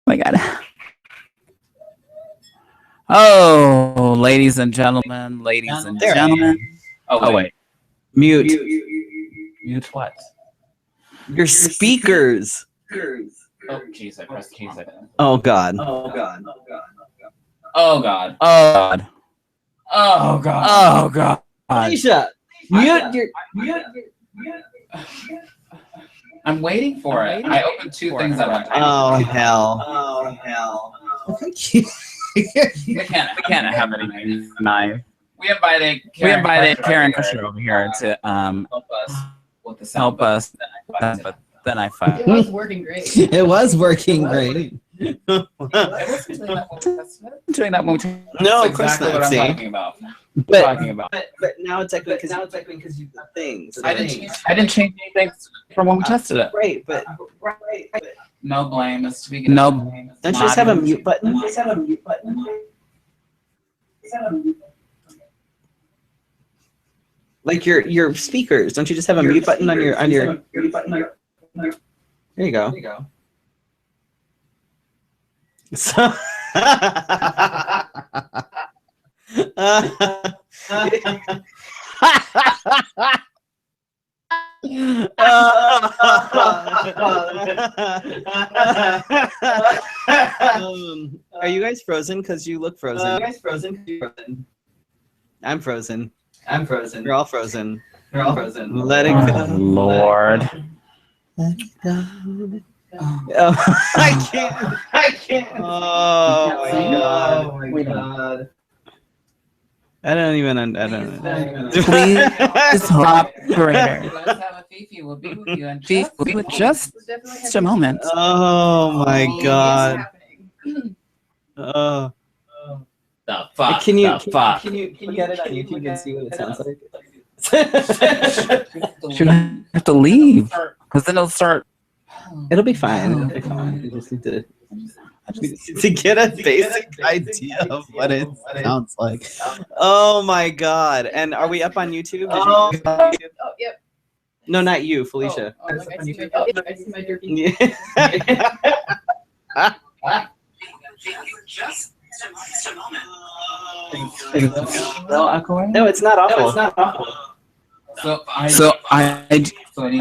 my God. Oh, ladies and gentlemen. Oh, wait. Mute. Mute what? Your speakers. Oh, jeez, I pressed keys. Oh, God. Oh, God. Oh, God. Oh, God. Oh, God. Felicia, mute your... I'm waiting for it. I opened two things at one time. Oh, hell. We can't have anything. We invited Karen Crusher over here to help us. But then I fired. It was working great. It was working great. Doing that when we No, of That's course exactly not. what I'm See? talking about. But now it's echoing because you got things. I didn't change anything from when we tested it. Right, but No blame is to be given. No. don't you just have a mute button? Like your speakers. Don't you just have a mute button on your There you go. So are you guys frozen? Because you look frozen. I'm frozen. You're all frozen. Let it go. Lord. Let it go. Oh, I can't. Oh my god. I don't know. Please stop, operator. Let's have a Fefe. We'll be with you in just a moment. Oh my god. Oh. The fuck. Can you Can get it on YouTube and see what it sounds like? Should I have to leave? Because then it'll start. It'll be fine. You just need to get a basic idea of what it sounds like. Oh my god! And are we up on YouTube? Oh, yep. No, not you, Felicia. I see my derpy. Still echoing? No, it's not awful. So I need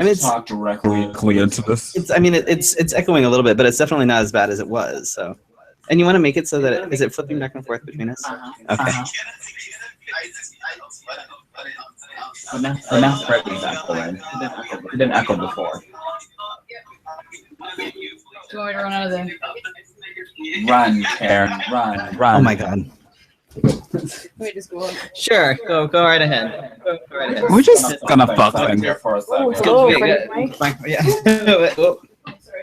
to talk directly into this. It's echoing a little bit, but it's definitely not as bad as it was. So, and you want to make it so that is it flipping back and forth between us? Okay. But now Freddy's echoing. It didn't echo before. Do you want me to run out of there? Run, Karen. Run. Oh my god. Wait, just go on. Sure, go right ahead. We're just gonna fuck things here for a second.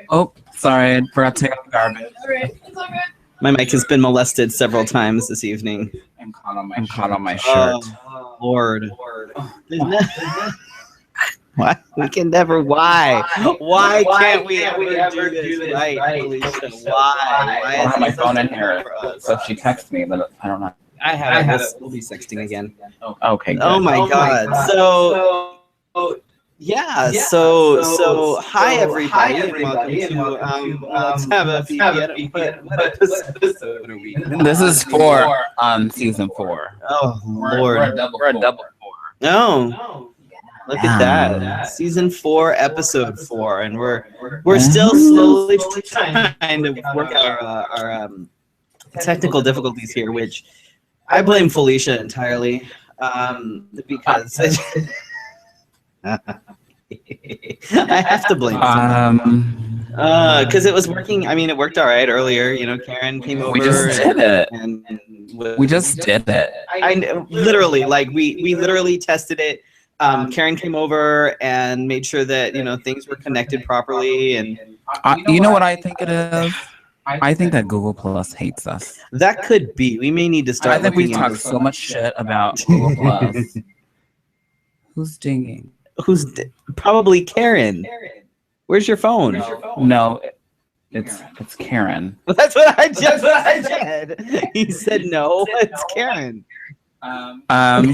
Oh, sorry, I forgot to take out the garbage. Alright, it's all good. My mic has been molested several times this evening. I'm caught on my shirt. Oh, Lord. What? We can never. Why? Why can't we ever do this right, Felicia? Why? I don't have my phone in here. So if she texts me, then I don't know. I have it. We'll be sexting again. Okay. Good. Oh my god. So yeah. So hi everybody, and welcome to Let's Have a Fefe. What episode are we? This is for season 4. Oh Lord. We're a double 4. No. Look at that. Season 4, episode 4, and we're still slowly trying to work our technical difficulties here, which I blame Felicia entirely, because I have to blame because it was working. I mean, it worked all right earlier. You know, Karen came over. We just did it. And we just did it. I literally, like, we literally tested it. Karen came over and made sure that, you know, things were connected properly. And you know what I think it is? I think that Google Plus hates us. That could be. We may need to start. I think we talk so much shit about Google Plus. Who's dinging? Probably Karen. Where's your phone? No, it's Karen. Well, that's what I just said. He said no. It's Karen.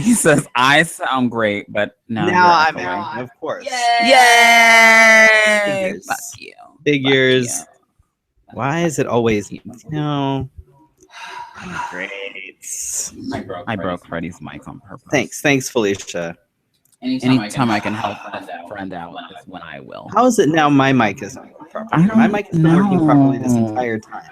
He says I sound great, but now I'm out. Of course. Yay! Fuck you. Figures. Why is it always no? Great. I broke Freddy's mic on purpose. Thanks, Felicia. Anytime I can help a friend out is when I will. How is it now? My mic isn't working properly. My mic has been working properly this entire time.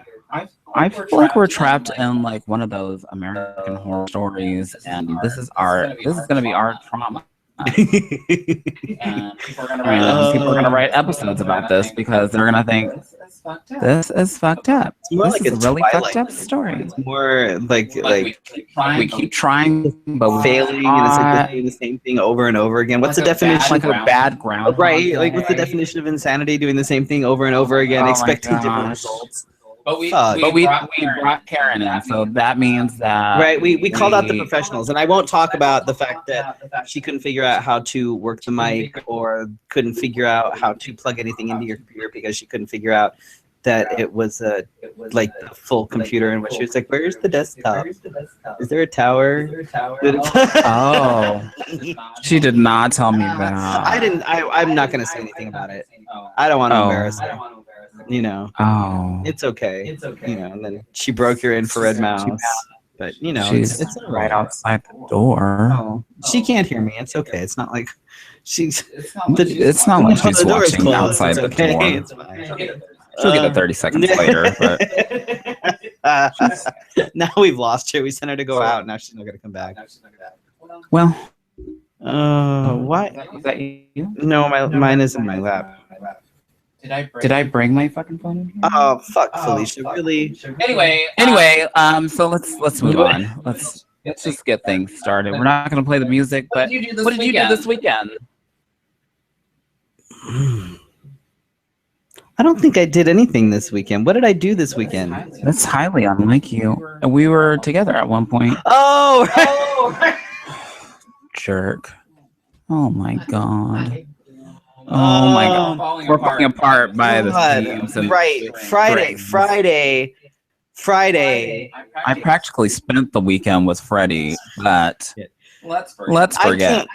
I feel like we're trapped in like one of those American Horror Stories, and this is gonna be our trauma. And people are gonna write episodes about this because they're gonna think this is fucked up. It's more This like is a a really Twilight. fucked up story. It's more like We keep trying, but we're failing, and it's like doing the same thing over and over again. What's the definition? like a bad ground, Right? Like, what's the definition of insanity? Doing the same thing over and over again, Oh my expecting different gosh. results. But we Fuck. brought Karen in, so that means that Right, we called out the professionals, and I won't talk about the fact that she couldn't figure out how to work the mic or couldn't figure out how to plug anything into your computer because she couldn't figure out that it was like a full computer, and she was like, "Where's the desktop? Is there a tower?" Oh, she did not tell me that. I'm not gonna say anything about it. I don't want to embarrass her. You know. Oh, It's okay. You know, and then she broke your infrared mouse. But you know, she's it's all right right. outside the door. Oh, she can't hear me. It's okay. It's not like she's. It's not like she's the door is watching closed. outside It's the okay. door. It's fine. She'll get it 30 seconds later, but now we've lost her. We sent her to go out. Now she's not gonna come back. well, Why? is that you? No, mine is in my lap. Did I bring my fucking phone in here? Oh fuck, Felicia! Really? Anyway, so let's move on. Let's just get things started. We're not gonna play the music, but what did you do this weekend? I don't think I did anything this weekend. What did I do this weekend? That's highly unlike you. We were together at one point. Oh, Jerk. Oh my god. Oh my god. We're falling apart by the seams. And right. Friday. I practically spent the weekend with Freddy, but let's forget.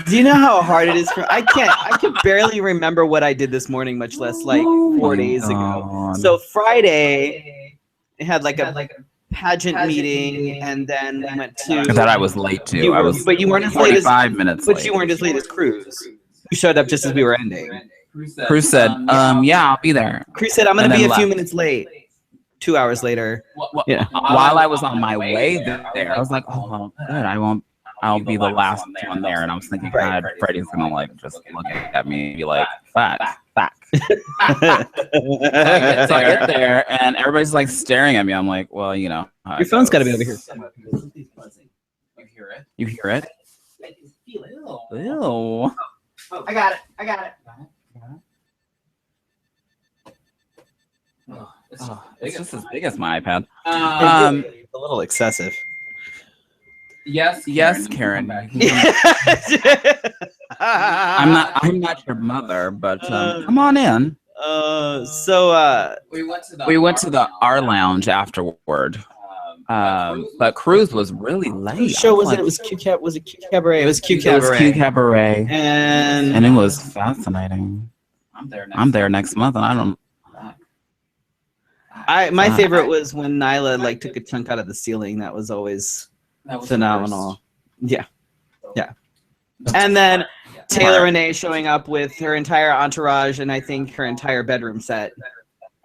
Do you know how hard it is for I can barely remember what I did this morning, much less like 4 days ago. God. So Friday I had like a pageant meeting, and then we went to That I was late to. I was but you weren't as late as 45 minutes late. but you weren't as late as Cruz. You showed up just as we were ending. Cruz said, yeah, I'll be there. Cruz said, I'm gonna And be then a few left. minutes late. 2 hours later. Yeah. While I was on my way there, I was like, oh, well, good. I'll be the last one there. And I was thinking, God, Freddy's gonna like just look at me and be like, fuck. So I get there and everybody's like staring at me. I'm like, well, you know. Your phone's gotta be over here. You hear it? Ew. I got it. It's just as big as my iPad. It's a little excessive. Yes, Karen. I'm not your mother, but come on in. We went to the R Lounge afterward. But Cruz was really late. Whose show was it? It was Q Cabaret. It was Q It was Q Cabaret. Cabaret, And it was fascinating. I'm there next month, and I don't. my favorite was when Nyla like took a chunk out of the ceiling. That was always phenomenal. Yeah. And then Taylor Renee showing up with her entire entourage and I think her entire bedroom set.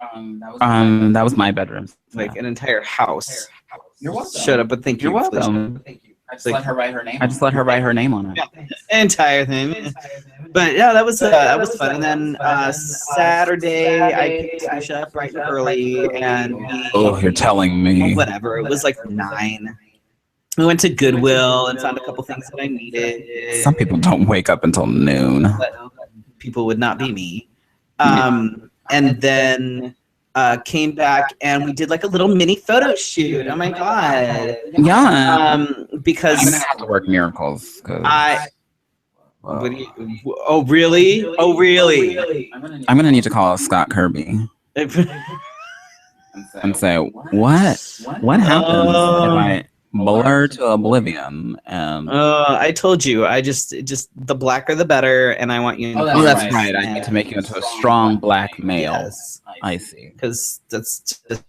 That was my bedroom. Like an entire house. You're welcome. Showed up, but thank you. You're welcome. I just let her write her name on it. Yeah, entire thing. But yeah, that was fun. And then Saturday, I picked Tisha up bright and early, and You're telling me. whatever. It was like 9. We went to Goodwill and found a couple things that I needed. Some people don't wake up until noon. But people would not be me. And then came back and we did like a little mini photo shoot. Oh my god! Yeah. Because I'm gonna have to work miracles. What do you, oh really? Oh really? I'm gonna need to call Scott Kirby and say what happens blur to oblivion. And I told you. I just the blacker the better, and I want you. oh, that's right. I need to make you into a strong black male. Yes, I see. because that's just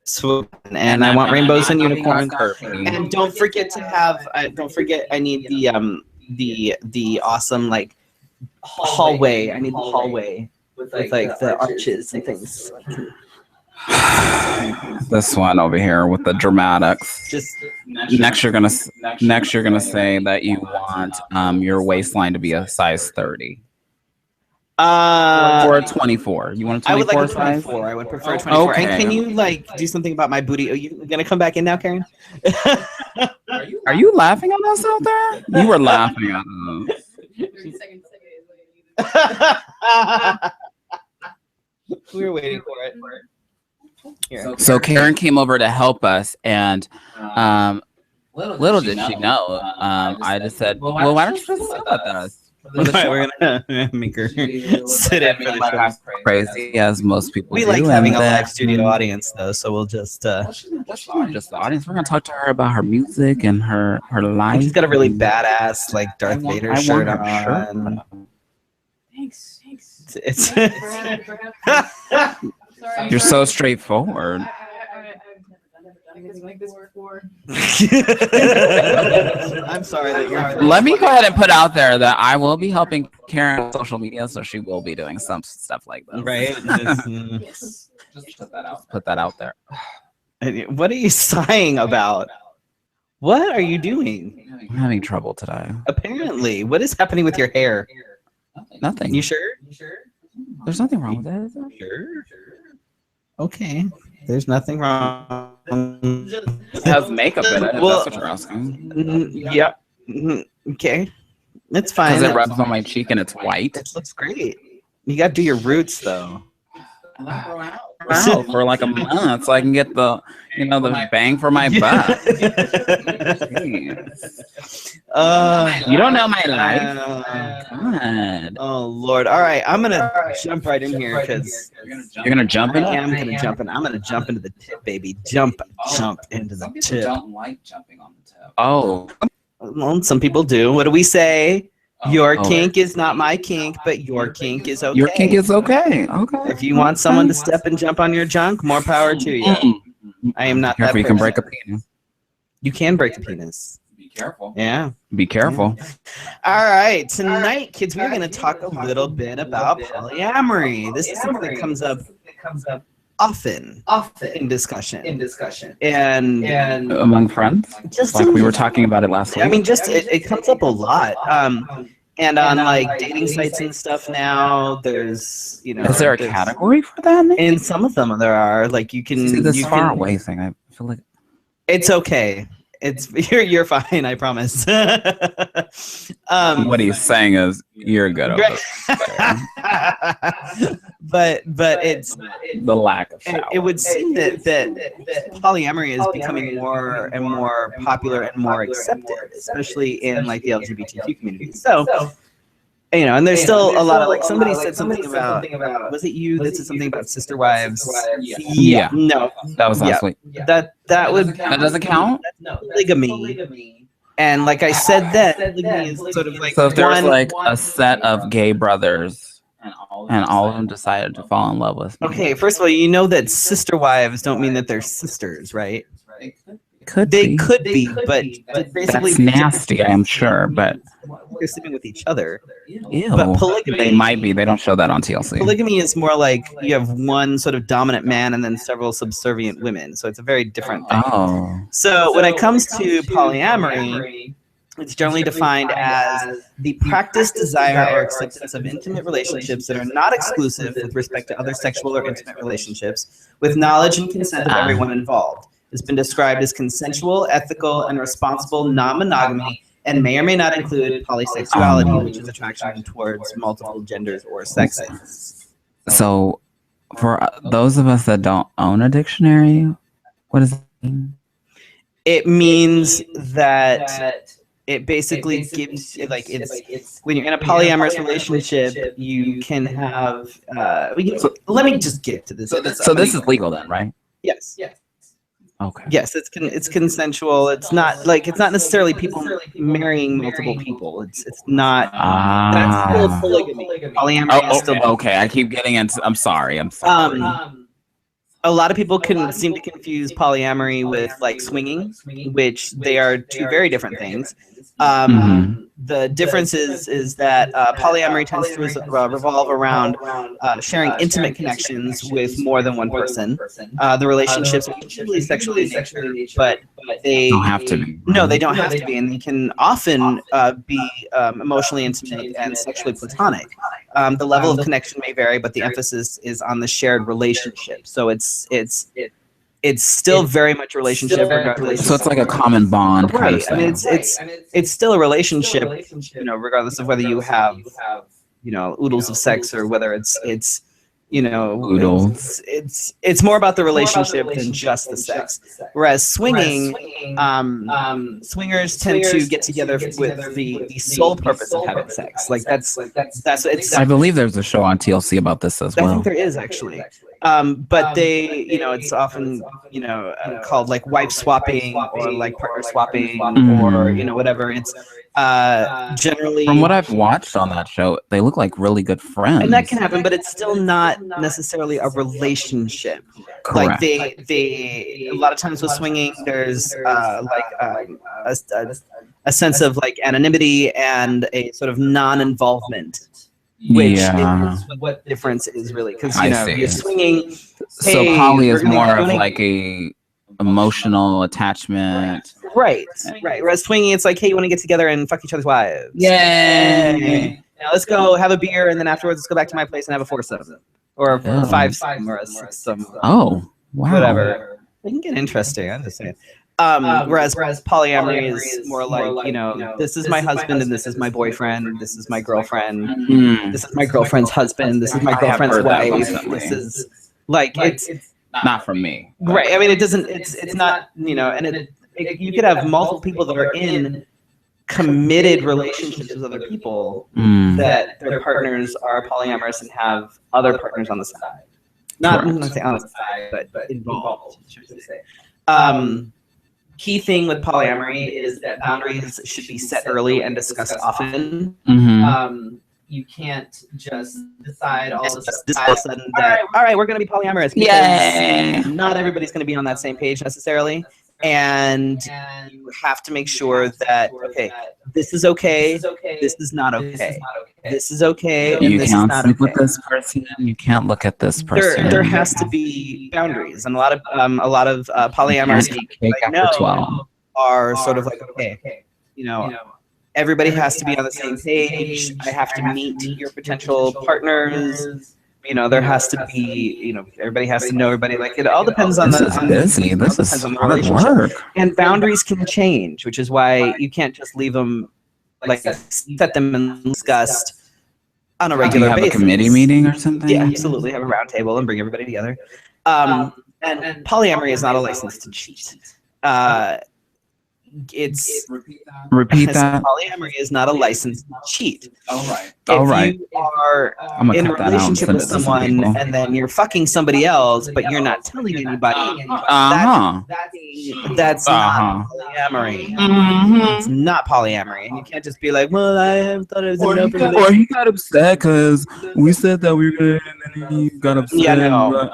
swoop, and I want rainbows and unicorns. And don't forget to have. Don't forget, I need the awesome like hallway. I need the hallway with like the arches and things. This one over here with the dramatics. Just next you're gonna say that you want your waistline to be a size 30. Or a 24. You want a 24 I would like a size? 24. I would prefer 24. Okay. And can you like do something about my booty? Are you gonna come back in now, Karen? Are you laughing at us out there? You were laughing at us. We were waiting for it. Here. So Karen came over to help us, and little did she know, I just said, well, why don't you just sit with us? We're gonna make her sit in for the show. Crazy as most people We do, like having a and live studio audience though, so we'll just just the audience. We're gonna talk to her about her music and her life. she's got a really badass like Darth Vader shirt on. Thanks. It's You're so straightforward. I've never done anything like this before. I'm sorry that you're. Let me go ahead and put out there that I will be helping Karen on social media, so she will be doing some stuff like this. Right. Yes. Just put that out there. What are you sighing about? What are you doing? I'm having trouble today. Apparently, what is happening with your hair? Nothing. You sure? There's nothing wrong with that, is there? Sure. Okay. There's nothing wrong. It has makeup in it. If Well, that's what you're asking. Yeah. Okay. That's fine. Because it rubs on my cheek and it's white. It looks great. You got to do your roots though. Wow, for like a month, so I can get the bang for my buck. You don't know my life. God. Oh Lord! All right, I'm gonna jump right in here because You're gonna jump in. I'm gonna jump in. I'm gonna jump into the tip, baby. Jump into the tip. Don't like jumping on the tip. Oh, Well, some people do. What do we say? Your kink is not my kink, but your kink is okay. your kink is okay. Okay. If you want someone to step and jump on your junk, more power to you. I am not that Careful, you can person. break a penis. You can break the penis. Be careful. Yeah. Be careful. All right. Tonight, kids, we're going to talk a little bit about polyamory. This is something that comes up often in discussion. And Among friends, just like we were talking about it last week. I mean, just it comes up a lot. And on like dating sites and stuff now, there's Is there a category for that? In some of them, there are like you can. See, this you far can, away thing. I feel like It's okay. You're fine. I promise. what he's saying is you're good over but it's the lack of shower. it would seem that polyamory is becoming more and more popular and more accepted, especially in like the LGBTQ community. So and there's still a lot of like somebody said something about was it you that said something about sister wives? Yeah. No, That was last week. that would That doesn't count. polygamy. And like I said, that polygamy is sort of like So if there's one- like a set of gay brothers and all of them decided to fall in love with me. Okay, first of all, you know that sister wives don't mean that they're sisters, right? They could be, but basically That's nasty, I'm sure, but they're sleeping with each other. ew. But polygamy, They might be. They don't show that on TLC. polygamy is more like you have one sort of dominant man and then several subservient women. So it's a very different thing. Oh. So when it comes to polyamory, it's generally defined as the practice, desire, or acceptance of intimate relationships that are not exclusive with respect to other sexual or intimate relationships, with knowledge and consent of everyone involved. It's been described as consensual, ethical, and responsible non-monogamy, and may or may not include polysexuality, which is attraction towards multiple genders or sexes. So for those of us that don't own a dictionary, what does it mean? It means that it basically gives like it's when you're in a polyamorous relationship, you can have. Let me just get to this. So this is legal then, right? Yes. Okay. Yes, it's consensual. It's not necessarily people marrying multiple people. It's not. That's still Ah. polygamy. Polyamory is still. Okay. I keep getting into. I'm sorry. I'm sorry. A lot of people seem to confuse polyamory with like swinging, which they are two very different things. The difference is that polyamory tends to revolve around sharing intimate connections with more than one person. The relationships are usually sexually in nature, but they don't have to be. No, they don't have to be, and they can often be emotionally intimate and sexually platonic. The level of connection may vary, but the emphasis is on the shared relationship. So it's still very much a relationship regardless. So it's like a common bond kind of thing. I mean, it's still a relationship, regardless of whether you have, oodles of sex or whether it's Oodles. it's more about the relationship than just the sex. Whereas swinging, swingers tend to get together with the sole purpose of having sex. Like that's it's. I believe there's a show on TLC about this as well. I think there is actually. But they, it's often, called like wife swapping or like partner swapping or, whatever. It's generally. From what I've watched on that show, they look like really good friends. And that can happen, but it's still not necessarily a relationship. Correct. Like they a lot of times with swinging, there's a sense of like anonymity and a sort of non-involvement. Which is what the difference is really, because you're swinging. So poly is more of like a emotional attachment, right? Whereas swinging, it's like, hey, you want to get together and fuck each other's wives? Yay! Now let's go have a beer, and then afterwards let's go back to my place and have a foursome, or a fivesome, or a sixsome. Oh, wow! Whatever. It can get interesting. I'm just saying. Whereas polyamory is more like, this is my husband and this is my boyfriend, this is my girlfriend, this is my girlfriend's husband, this is my girlfriend's wife. This is like it's not from me, right? I mean, it doesn't. It's not, and you could have multiple people that are in committed relationships with other people that their partners are polyamorous and have other partners on the side. Not on the side, but involved, should I say. Key thing with polyamory is that boundaries should be set early and discussed often. You can't just decide all of a sudden that, all right, we're going to be polyamorous, because not everybody's going to be on that same page necessarily. And you have to make sure that, okay, this is okay, this is not okay. This is okay, and this is not okay. You can't sleep with this person. You can't look at this person. There has to be boundaries, and a lot of polyamorous people I know are sort of like, okay, everybody has to be on the same page. I have to meet your potential partners. There has to be, everybody has to know everybody. Like, it all depends on This is hard work. And boundaries can change, which is why you can't just leave them, like, set them and discussed on a regular basis. Have a committee meeting or something? Yeah, absolutely. Have a round table and bring everybody together. And polyamory is not a license to cheat. Repeat that. Polyamory is not a license to cheat. All right. If you are in a relationship with someone and then you're fucking somebody else, but you're not telling anybody, that's not polyamory. It's not polyamory, and you can't just be like, well, I thought it was an open relationship. Or he got upset because we said that we were good, and then he got upset. Yeah, no.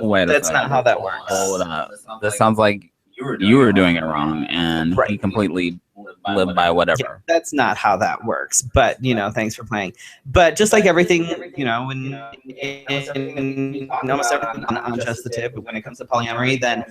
Wait, that's not how that works. Hold up. This sounds like you were doing it wrong, and he completely lived by whatever. Yeah, that's not how that works. But thanks for playing. But just like everything, when in almost everything on just the tip, but when it comes to polyamory, then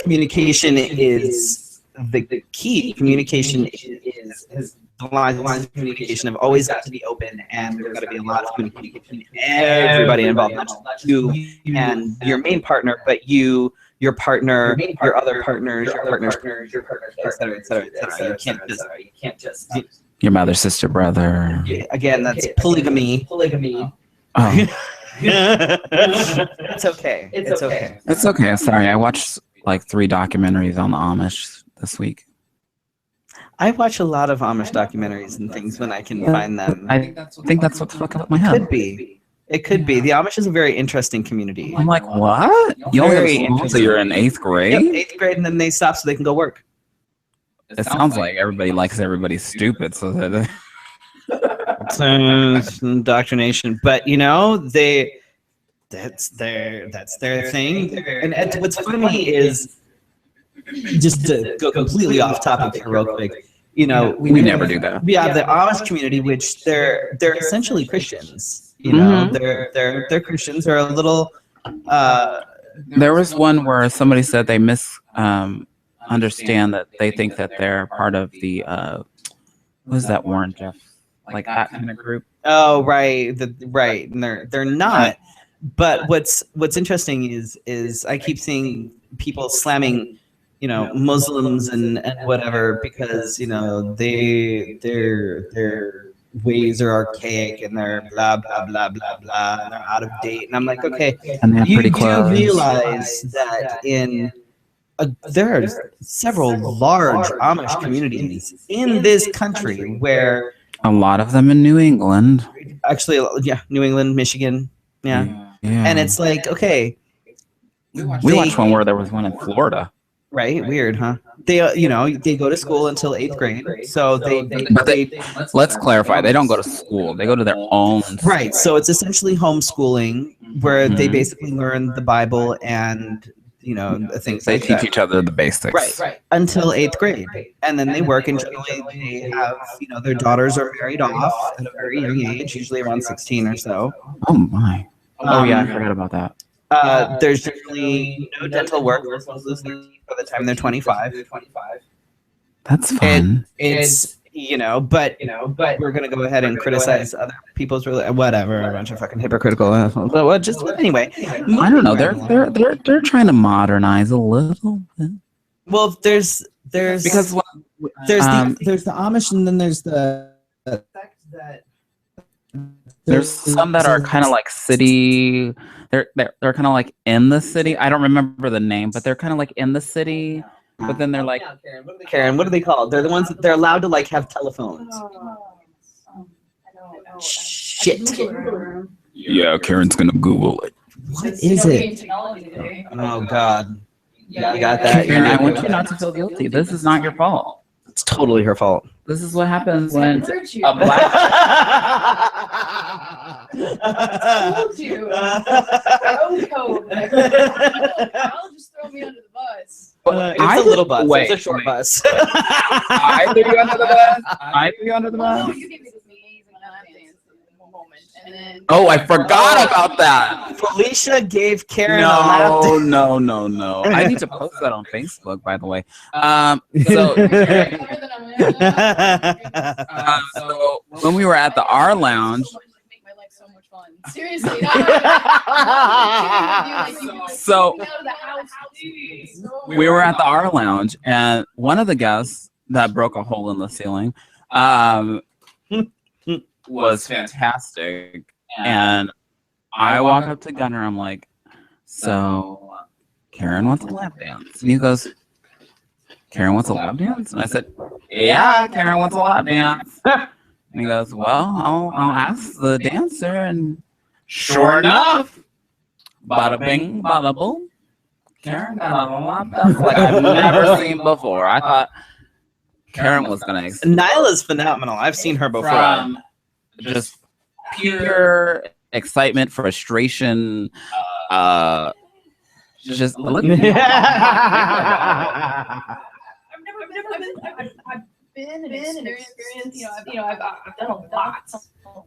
communication is the key. Communication is the lines of communication have always got to be open, and there's got to be a lot of communication. Everybody involved, not just you and your main partner, but you. Your partner, your other partners, your partners, et cetera, et cetera, et cetera. You can't just. Your mother, sister, brother. Again, that's polygamy. Oh. It's okay. It's okay. It's okay. Sorry, I watched like 3 documentaries on the Amish this week. I watch a lot of Amish documentaries and things when I can find them. I think that's what's fucking up my head. Could be. It could be. The Amish is a very interesting community. I'm like, what? You only Very go to school till you're in 8th grade? Yep, 8th grade, and then they stop so they can go work. It sounds like everybody likes everybody stupid, so that It's indoctrination, but you know that's their thing. And what's funny is, just to go completely off topic here real quick, you know, we never do that. we have the Amish community, which they're essentially Christians. You know, they're Christians. They're a little. There was one where somebody said they understand that they think that they're part of the what is that, Warren Jeff, like that kind of group. Oh, right, right. And they're not. But what's interesting is I keep seeing people slamming, you know, Muslims and whatever, because you know their ways are archaic and they're blah blah blah blah blah and they're out of date. And I'm like, okay, And they're you pretty do close. realize that in there are several large Amish communities in this country where A lot of them in New England. actually, yeah, New England, Michigan, yeah. And it's like, okay, we watched one where there was one in Florida. right? Weird, huh? They, you know, they go to school until 8th grade, so Let's clarify. They don't go to school. They go to their own school. right. So it's essentially homeschooling, where they basically learn the Bible and you know things They like teach that. each other the basics. Right, until 8th grade, and then they work, and generally they have, you know, their daughters are married off at a very young age, usually around 16 or so. Oh my. Oh yeah, I forgot about that. There's generally no dental work for by the time they're 25. That's fun. It's you know, but we're gonna go ahead and criticize other people's whatever, a bunch of fucking hypocritical assholes. But just anyway, I don't know. They're trying to modernize a little bit. well, there's Because there's the Amish, and then there's the there's some that are kind of like city. They're kind of like in the city. I don't remember the name, but they're kind of like in the city. But then they're like, Karen, what are they called? They're the ones that they're allowed to like have telephones. Shit. yeah, Karen's gonna Google it. What is it? Oh God. You got that? Karen, I want you not to feel guilty. This is not your fault. It's totally her fault. This is what happens when a black. I told you. I'll just throw me under the bus. It's a little bus. Wait, It's a short bus. I threw you under the bus. I threw you under the bus. You gave me this amazing lap dance in one moment, and then Oh, I forgot about that. Felicia gave Karen a lap dance. No. I need to post that on Facebook, by the way. So when we were at the R Lounge, make my life so much fun. Seriously. So we were at the R Lounge, and one of the guests that broke a hole in the ceiling was fantastic. And I walk up to Gunnar, I'm like, so Karen wants a lap dance. And he goes, Karen wants a lap dance? And I said, yeah, Karen wants a lap dance. And he goes, well, I'll ask the dancer. And sure enough, bada bing, bada boom, Karen got a lap dance like I've never seen before. I thought Karen was going to Nyla's phenomenal. I've seen her before. from just pure excitement, frustration, just look. I've been experienced. I've done a lot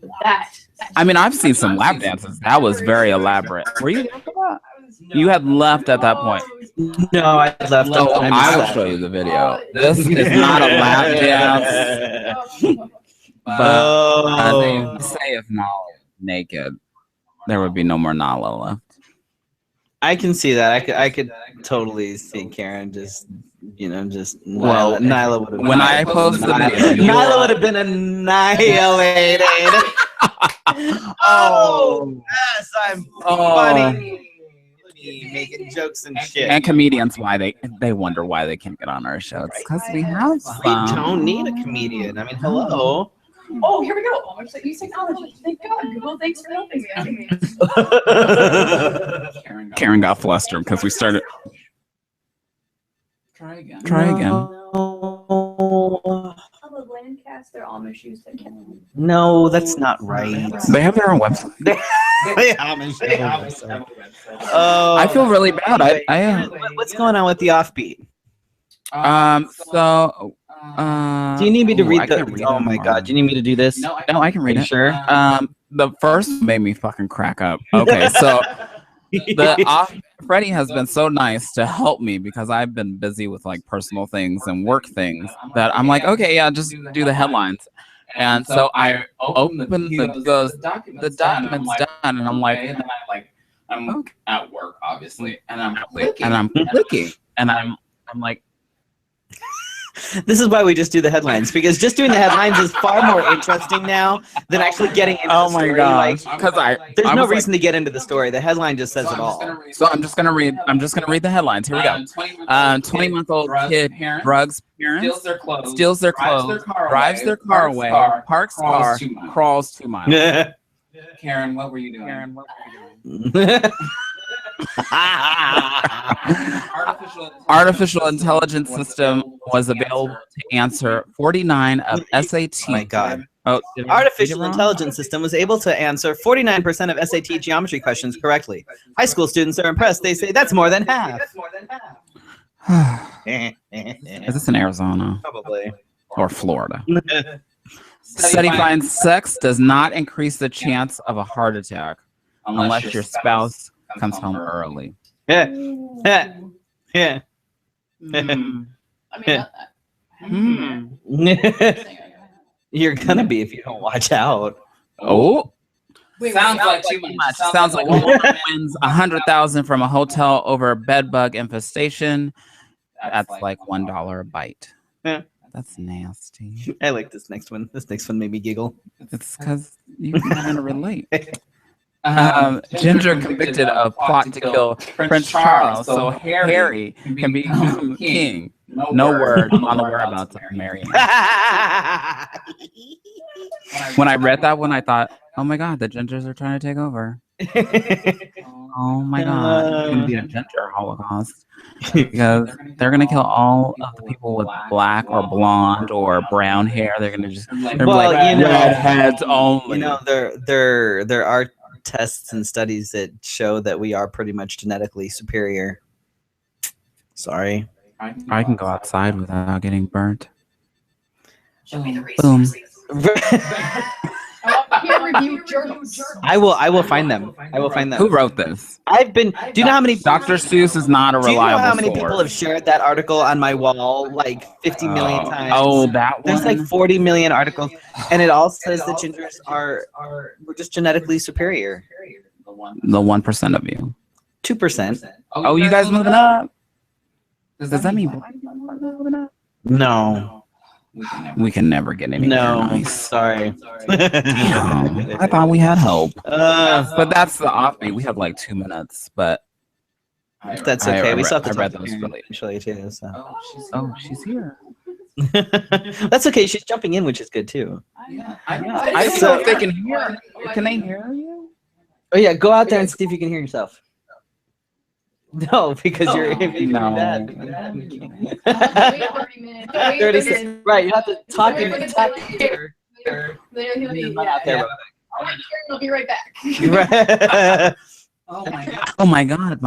with that. I mean, I've seen some lap dances. That was very elaborate. Were you there for that? You had left at that point. No, I left. Oh, I will show you the video. This is not a lap dance. But they say if Nala was naked, there would be no more Nala left. I can see that. I could totally see Karen just, Well, Nyla would have. When I post the video, Nyla would have been annihilated. Oh, yes, I'm funny. Making jokes and shit. and comedians, why they wonder why they can't get on our show. It's because we have We don't need a comedian. I mean, hello. Oh, here we go. Oh, it's like use technology. Thank God. Google, thanks for helping me. Karen got flustered because we started. Try again. Lancaster Amish use technology. No, that's not right. They have their own website. I feel really bad. What's going on with the offbeat? Do you need me to read the? Oh my God! Do you need me to do this? No, I can read it. Sure. The first made me fucking crack up. Okay, so Freddy has been so nice to help me because I've been busy with like personal things and work things that I'm like, okay, yeah, just do the headlines. And so I open the documents done, and I'm like, I'm at work obviously, and I'm clicking, and I'm like. This is why we just do the headlines, because just doing the headlines is far more interesting now than actually getting into the story. Oh my gosh! Because there's no reason to get into the story. The headline just says it all. So I'm just gonna read the headlines. Here we go. 20-month-old kid drugs parents, steals their clothes, drives their car away, parks car, crawls 2 miles. Karen, what were you doing? Artificial intelligence system was available to answer 49 of SAT. Oh my God. Artificial intelligence system was able to answer 49% of SAT geometry questions correctly. High school students are impressed. They say that's more than half. Is this in Arizona? Probably. Or Florida? Study finds sex does not increase the chance of a heart attack unless your spouse comes home early. Yeah. Yeah. You're gonna be if you don't watch out. Oh. Sounds like too much. Sounds like a woman wins $100,000 from a hotel over bed bug infestation. That's like $1 a bite. Yeah. That's nasty. I like this next one. This next one made me giggle. It's because you kind of relate. Ginger convicted of plot to kill Prince Charles, so Harry can become king. No word on the whereabouts of Mary. When I read that one, I thought, oh my God, the Gingers are trying to take over. Oh my God, it's going to be a Ginger Holocaust. Because they're going to kill all of the people with black or blonde or brown hair. They're going to just, redheads only. You know, there are tests and studies that show that we are pretty much genetically superior. Sorry. I can go outside without getting burnt. Show me the Boom. I will find them. I will find them. Who wrote this? Do you know how many Dr. Seuss is not a reliable source. Do you know how many people have shared that article on my wall like 50 million times? Oh, that one? There's like 40 million articles, and it all says that gingers we're just genetically superior. The 1% of you. 2%. Oh, you guys moving up? Does that mean black people are moving up? No. We can never get any. Nice. Sorry. Damn, I thought we had hope. But that's the offbeat. We have like 2 minutes, but that's okay. We still have to read talk those to really. Michelle too. So. Oh, she's here. That's okay. She's jumping in, which is good too. I don't know if they can hear. Can they hear you? Oh yeah, go out there and see if you can hear yourself. No, because you're no. bad. Wait 30 minutes. 30 seconds. Right, you have to talk and talk. I'll be right back. Oh my God.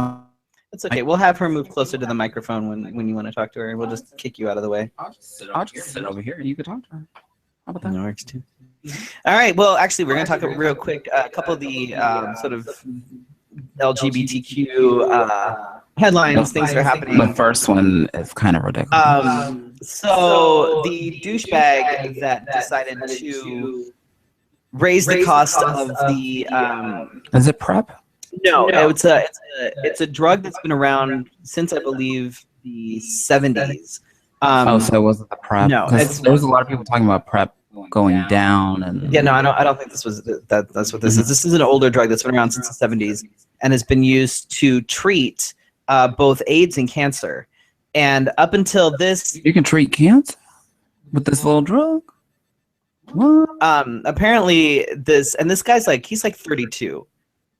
That's okay. We'll have her move closer to the microphone when you want to talk to her. We'll just kick you out of the way. I'll just sit over here and you can talk to her. How about that? That works too. All right. Well, actually, we're going to talk real quick. A couple of the sort of LGBTQ headlines, things that are happening. The first one is kind of ridiculous. So the douchebag that decided to raise the cost of the is it PrEP? No, it's a drug that's been around since I believe the 70s. So it wasn't the PrEP. No, there was a lot of people talking about PrEP going down, and yeah, no, I don't think this was that's what this is. This is an older drug that's been around since the 70s and has been used to treat both AIDS and cancer. And up until this, you can treat cancer with this little drug. What? Apparently this guy's like, he's like 32.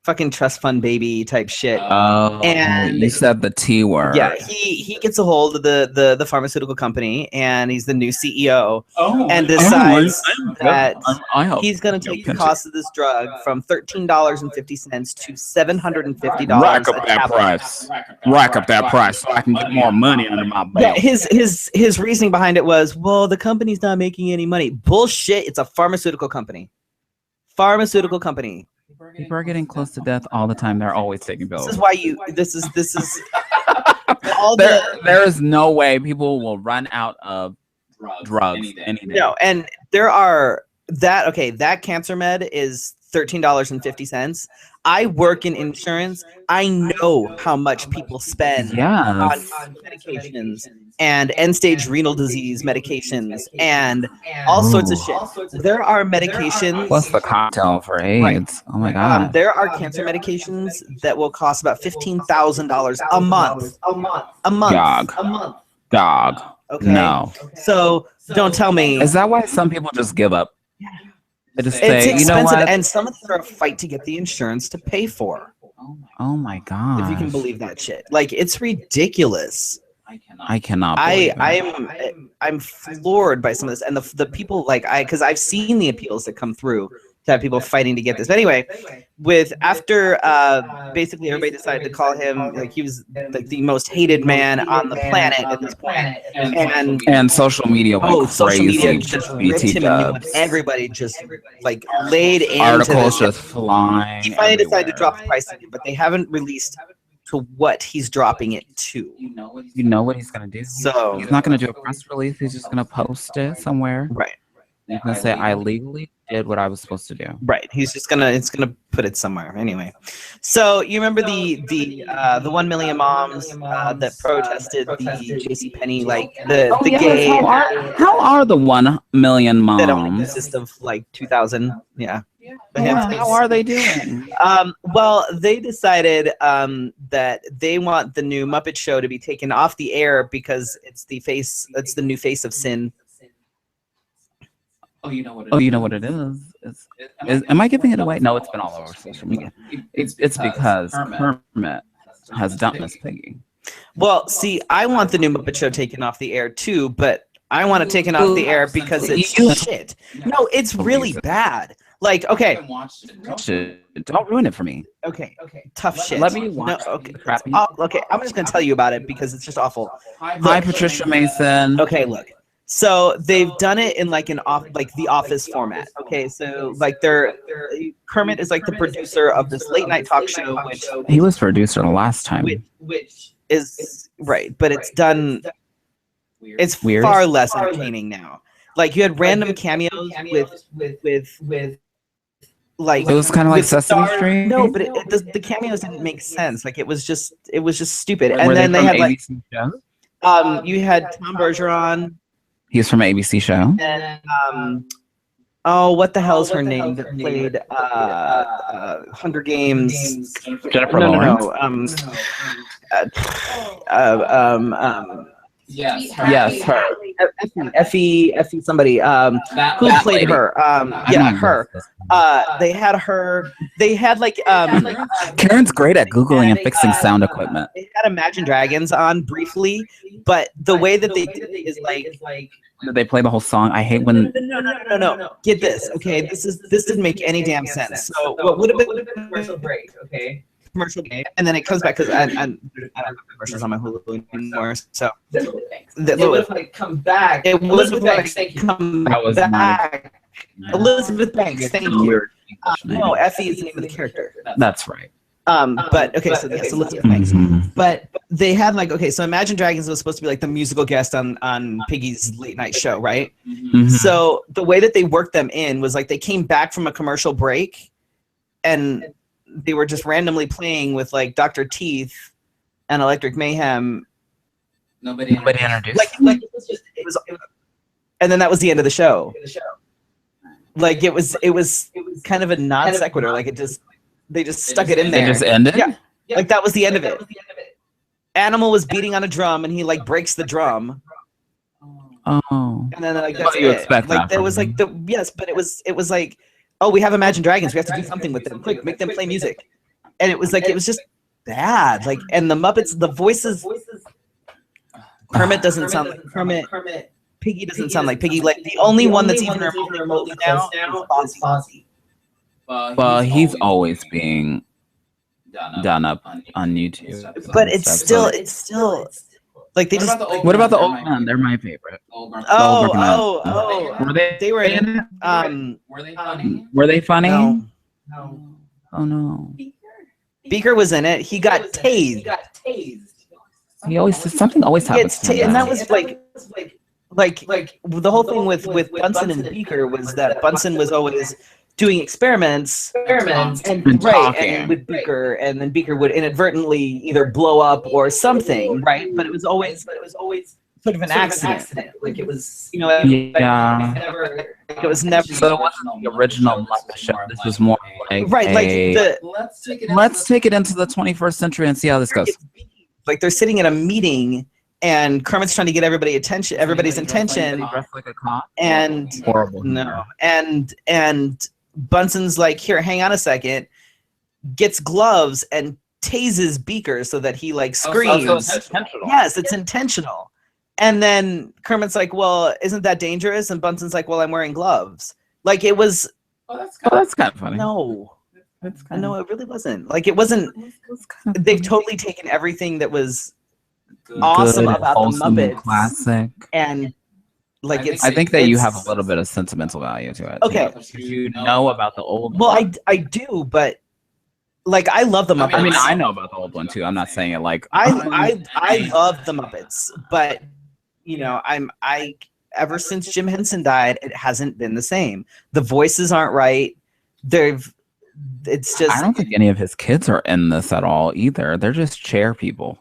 Fucking trust fund baby type shit. Oh, And you said the T word. Yeah, he gets a hold of the pharmaceutical company, and he's the new CEO, and decides that he's going to take the cost of this drug from $13.50 to $750. Rack up that price. Rack up that price so I can get more money under my belt. Yeah, his reasoning behind it was, well, the company's not making any money. Bullshit! It's a pharmaceutical company. Pharmaceutical company. People are getting close to death all the time. They're always taking pills. This is why you. This is all there is no way people will run out of drugs any day. No, and there are that cancer med is $13.50. I work in insurance. I know how much people spend on medications and end-stage renal disease medications and all sorts of shit. There are medications. What's the cocktail for AIDS? Right. Oh my god. There are cancer medications that will cost about $15,000 a month. A month. Dog. Okay. No. So don't tell me. Is that why some people just give up? They just it's say, expensive, you know what? And some of them are a fight to get the insurance to pay for. Oh my god! If you can believe that shit, like it's ridiculous. I cannot. I'm floored by some of this, and the people because I've seen the appeals that come through to have people fighting to get this. But anyway, after basically everybody decided to call him like he was like the most hated man on the planet at this point, and social media went social crazy. Media just ripped him a new one. Everybody just like laid into articles this. just flying. He finally decided to drop the price again, but they haven't released to what he's dropping it to. You know what he's gonna do. So he's not gonna do a press release. He's just gonna post it somewhere. Right. He's gonna say, I legally did what I was supposed to do. Right. He's just gonna put it somewhere anyway. So you remember the 1 million moms that protested the JCPenney, like the gay. How are the 1 million moms? That only consist of like 2,000. Yeah. How are they doing? Well, they decided that they want the new Muppet Show to be taken off the air because it's the new face of sin. Oh, you know what it is? Am I giving it away? No, it's been all over social media. It's because Kermit has done this Piggy. Well, see, I want the new Muppet Show taken off the air too, but I want it taken off the air because it's shit. No, it's really bad. Like, okay. Don't ruin it for me. Okay. Tough shit. Let me watch. No, okay. Okay, I'm just gonna tell you about it because it's just awful. Hi, Patricia Mason. Okay, look. So they've done it in like the Office format. Okay, so like Kermit is like the producer of this late night talk show, which he was producer the last time. Which is right, but it's done. It's weird. Far less entertaining now. Like you had random cameos with like it was kind of like Sesame Street. No, but the cameos didn't make sense. Like it was just stupid. And Were then they had ABC show? You had Tom Bergeron. He's from an ABC show. And what the hell's her name that played Hunger Games? Jennifer Lawrence. Yes, her. Effie, somebody. Who played her? Her. They had her. They had like. Karen's great at Googling and fixing sound equipment. They had Imagine Dragons on briefly, but the way that they did it is like. Did they play the whole song? I hate when. No. Get this, okay? This didn't make any damn sense. So what would have been a commercial break, okay? Commercial break, and then it comes back because I don't have commercials on my Hulu anymore. So it would have come back. Elizabeth Banks, come back. Elizabeth Banks, thank you. No, Effie is the name of the character. That's right. But okay, so yes, Elizabeth Banks. But they had like so Imagine Dragons was supposed to be like the musical guest on Piggy's late night show, right? So the way that they worked them in was like they came back from a commercial break, and they were just randomly playing with like Dr. Teeth and Electric Mayhem. Nobody introduced. Like it was, and then that was the end of the show. Like it was kind of a non sequitur. Like they just stuck it in there. They just ended? Yeah. Like that was the end of it. Animal was beating on a drum and he like breaks the drum. Oh. And then like that's But you it. expect Like that there from was like him. but it was like, oh, we have Imagine Dragons, we have to do something with them. Quick, make them play music. And it was just bad. Like, and the Muppets, the voices, Kermit doesn't sound like Kermit. Piggy doesn't sound like Piggy. Like the only one that's even remotely close now is Fozzie. Well, he's always being done up on YouTube. But and it's stuff, still like they just. What about the old men? They're my favorite. Were They were in it? Were they funny? Were they funny? No. Oh no. Beaker was in it. He got tased. He always something always happens. And that was like the whole thing with Bunsen and Beaker was that Bunsen was always doing experiments and with Beaker, and then Beaker would inadvertently either blow up or something, right? But it was always sort of an accident. Like it was, it was never. So it wasn't the original Muppet Show. This was more like let's take it into the 21st century and see how this goes. Like they're sitting at a meeting. And Kermit's trying to get everybody's attention, Like a cop? and horrible. No, and Bunsen's like, here, hang on a second, gets gloves and tases Beaker so that he like screams. So it's intentional. Yes, it's intentional. And then Kermit's like, well, isn't that dangerous? And Bunsen's like, well, I'm wearing gloves. Like it was. That's kind of funny. No, no, it really wasn't. Like it wasn't. They've totally taken everything that was awesome about the Muppets classic, and like I think that you have a little bit of sentimental value to it. Okay, you know about the old. Well, I do, but like I love the Muppets. I mean, I know about the old one too. I'm not saying it like I love the Muppets, but I ever since Jim Henson died, it hasn't been the same. The voices aren't right. It's just. I don't think any of his kids are in this at all either. They're just chair people.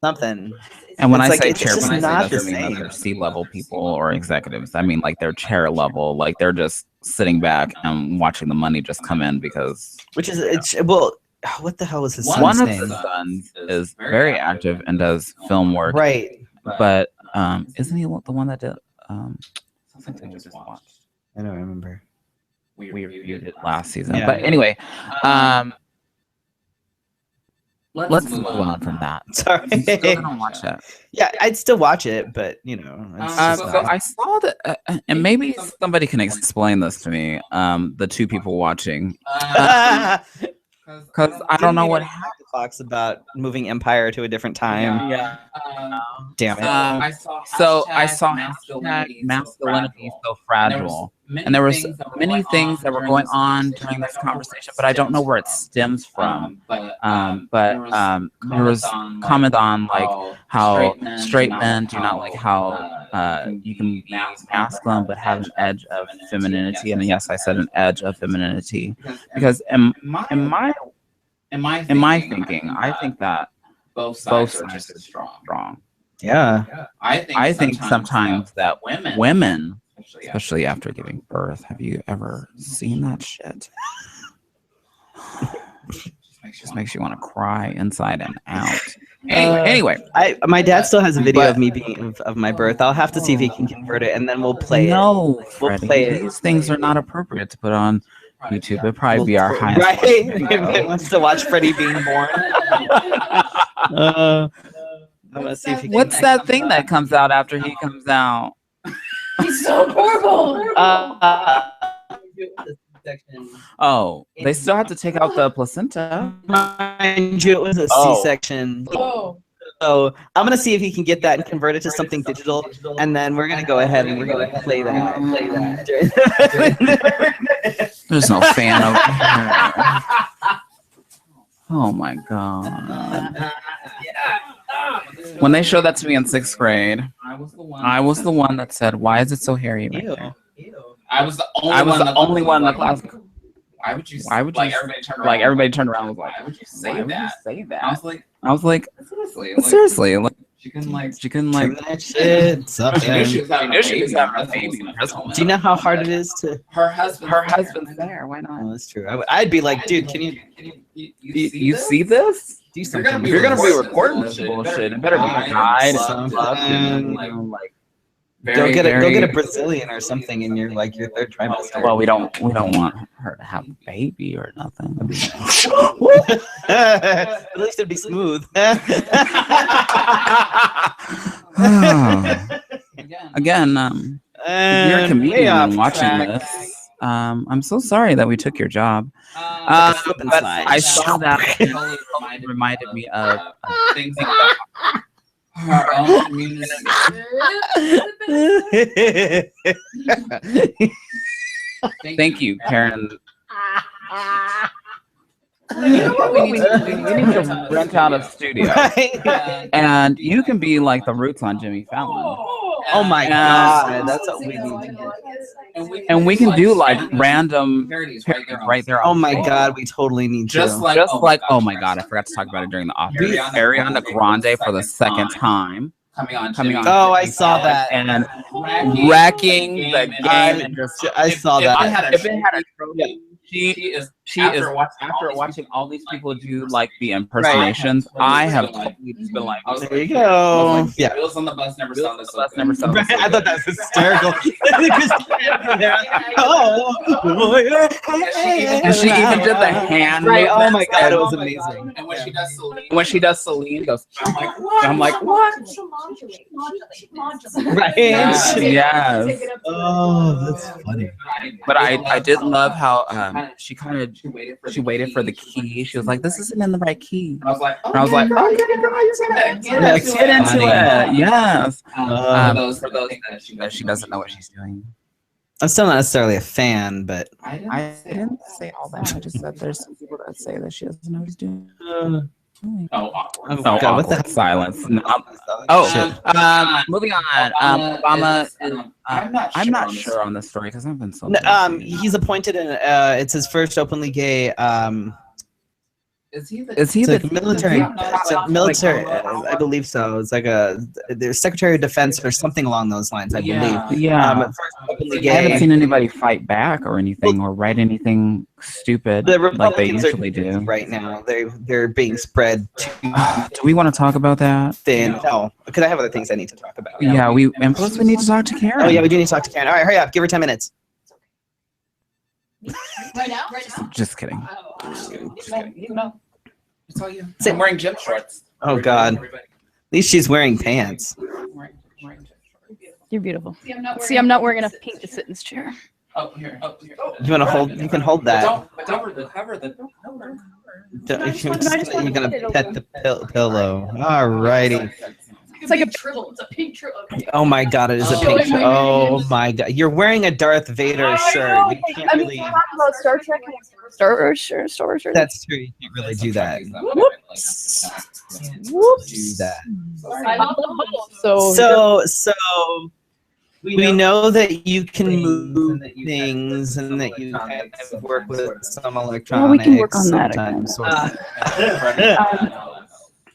Something. And when I say it's chair, just when I say not that, the I mean that same. they're C-level people or executives. I mean like they're chair level, like they're just sitting back and watching the money just come in because. Which is well, what the hell was his son's one of name? his sons is very active and does film work, Right. But isn't he the one that did something we just watched? I don't remember. We reviewed it last season, Yeah. but anyway, let's move on from that. Sorry. I'm still gonna watch it. Yeah, I'd still watch it, but it's just So I saw that, and maybe somebody can explain this to me. The two people watching, because I don't know what happened. Talks about moving Empire to a different time. Yeah. Damn it. I saw masculinity is so fragile, and there was many things that were going on during this conversation, but I don't know where it stems from. But there was comment on like how straight men do not like how you can be masculine but have an edge of femininity, and yes, I said an edge of femininity because in my thinking, I think that both sides are strong. Yeah. I think sometimes that women, especially after giving birth, have you ever seen that shit? Just makes you want to cry inside and out. Anyway, my dad still has a video of me being of my birth. I'll have to see if he can convert it, and then we'll play it. No, we'll Freddy, play it. these things are not appropriate to put on YouTube. It'd probably be our highest. Right? He wants to watch Freddy being born. I'm gonna see if he can. What's that thing that comes out after he comes out? He's so horrible. Oh, they still have to take out the placenta. Mind you, it was a C-section. Oh. So I'm gonna see if he can get that and convert it to something digital, and then we're gonna go ahead and we're gonna play that. There's no fan over here. Oh my god! When they showed that to me in 6th grade, I was the one that said, "Why is it so hairy?" Right there? I was the only one in the class. Why would you? Like everybody turned around and was like, why would you say that? I was like, seriously, like, she couldn't like. That shit. she was having a baby. Do you know how hard it is to? Her husband's there. Why not? Oh, that's true. I'd be like, dude, can you see this? do something? If you're gonna be recording this bullshit, it better be a guide and something. stuff and like Go get a Brazilian or something in your third trimester. Well, we don't want her to have a baby or nothing. At least it'd be smooth. Again, if you're a comedian and watching this, I'm so sorry that we took your job. But I saw that it reminded me of things about her own community. Thank you, Karen. You know what we need to do? We need to rent out a studio. Right? And you can be like the Roots on Jimmy Fallon. Oh my God, that's what we need to do. And we can do like random parodies right there. Oh my God, we totally need to. Just like oh my God, I forgot to talk about it during the off. Ariana Grande for the second time coming on. Oh, I saw that. And wrecking the game. And just, I saw that. If it had a trophy, she is after watching all these people do like the impersonations, I have totally just been like, there you go. Yeah. Wheels on the bus never sound this so good. I thought that was hysterical. And she even did the hand. Right. Oh my God, it was amazing. And when she does Celine, goes, I'm like, what? Right. Yes. Oh, that's funny. But I did love how she waited for the key. She was like, "This isn't in the right key." And I was like, "Oh, get into it." Yes. For those that she doesn't know what she's doing. I'm still not necessarily a fan, but I didn't say all that. I just said there's some people that say that she doesn't know what she's doing. Awkward. Oh God, what the Awkward silence. No, moving on. Obama is, I'm not sure on the story because I've been so he's appointed in it's his first openly gay Is he it's like military? It's a military, I believe so. It's like there's Secretary of Defense or something along those lines, I believe. Yeah. First openly I gay. haven't seen anybody fight back or anything or write anything stupid The like they Republicans usually do. right now. They're being spread too Do we want to talk about that? thin. No, because I have other things I need to talk about. Yeah, and plus we need to talk to Karen. Oh yeah, we do need to talk to Karen. All right, hurry up. Give her 10 minutes. Right now? Just kidding. It's all you. I'm wearing gym shorts. Oh God. At least she's wearing pants. You're beautiful. See, I'm not wearing enough pink to sit in this chair. Oh, here. You want to hold? You can hold that. Don't cover the. You're gonna pet the pillow. All righty. It's like a triple. It's a pink triple. Oh my God, it is a pink shirt. Oh my God, you're wearing a Darth Vader shirt. You can't really. About Star Trek. Star Wars shirt. That's true. You can't really do that. Whoops. Do that. I love both. So we know that you can move things and that you kind of work with some electronics. Well, we can work on that sometimes, sort of.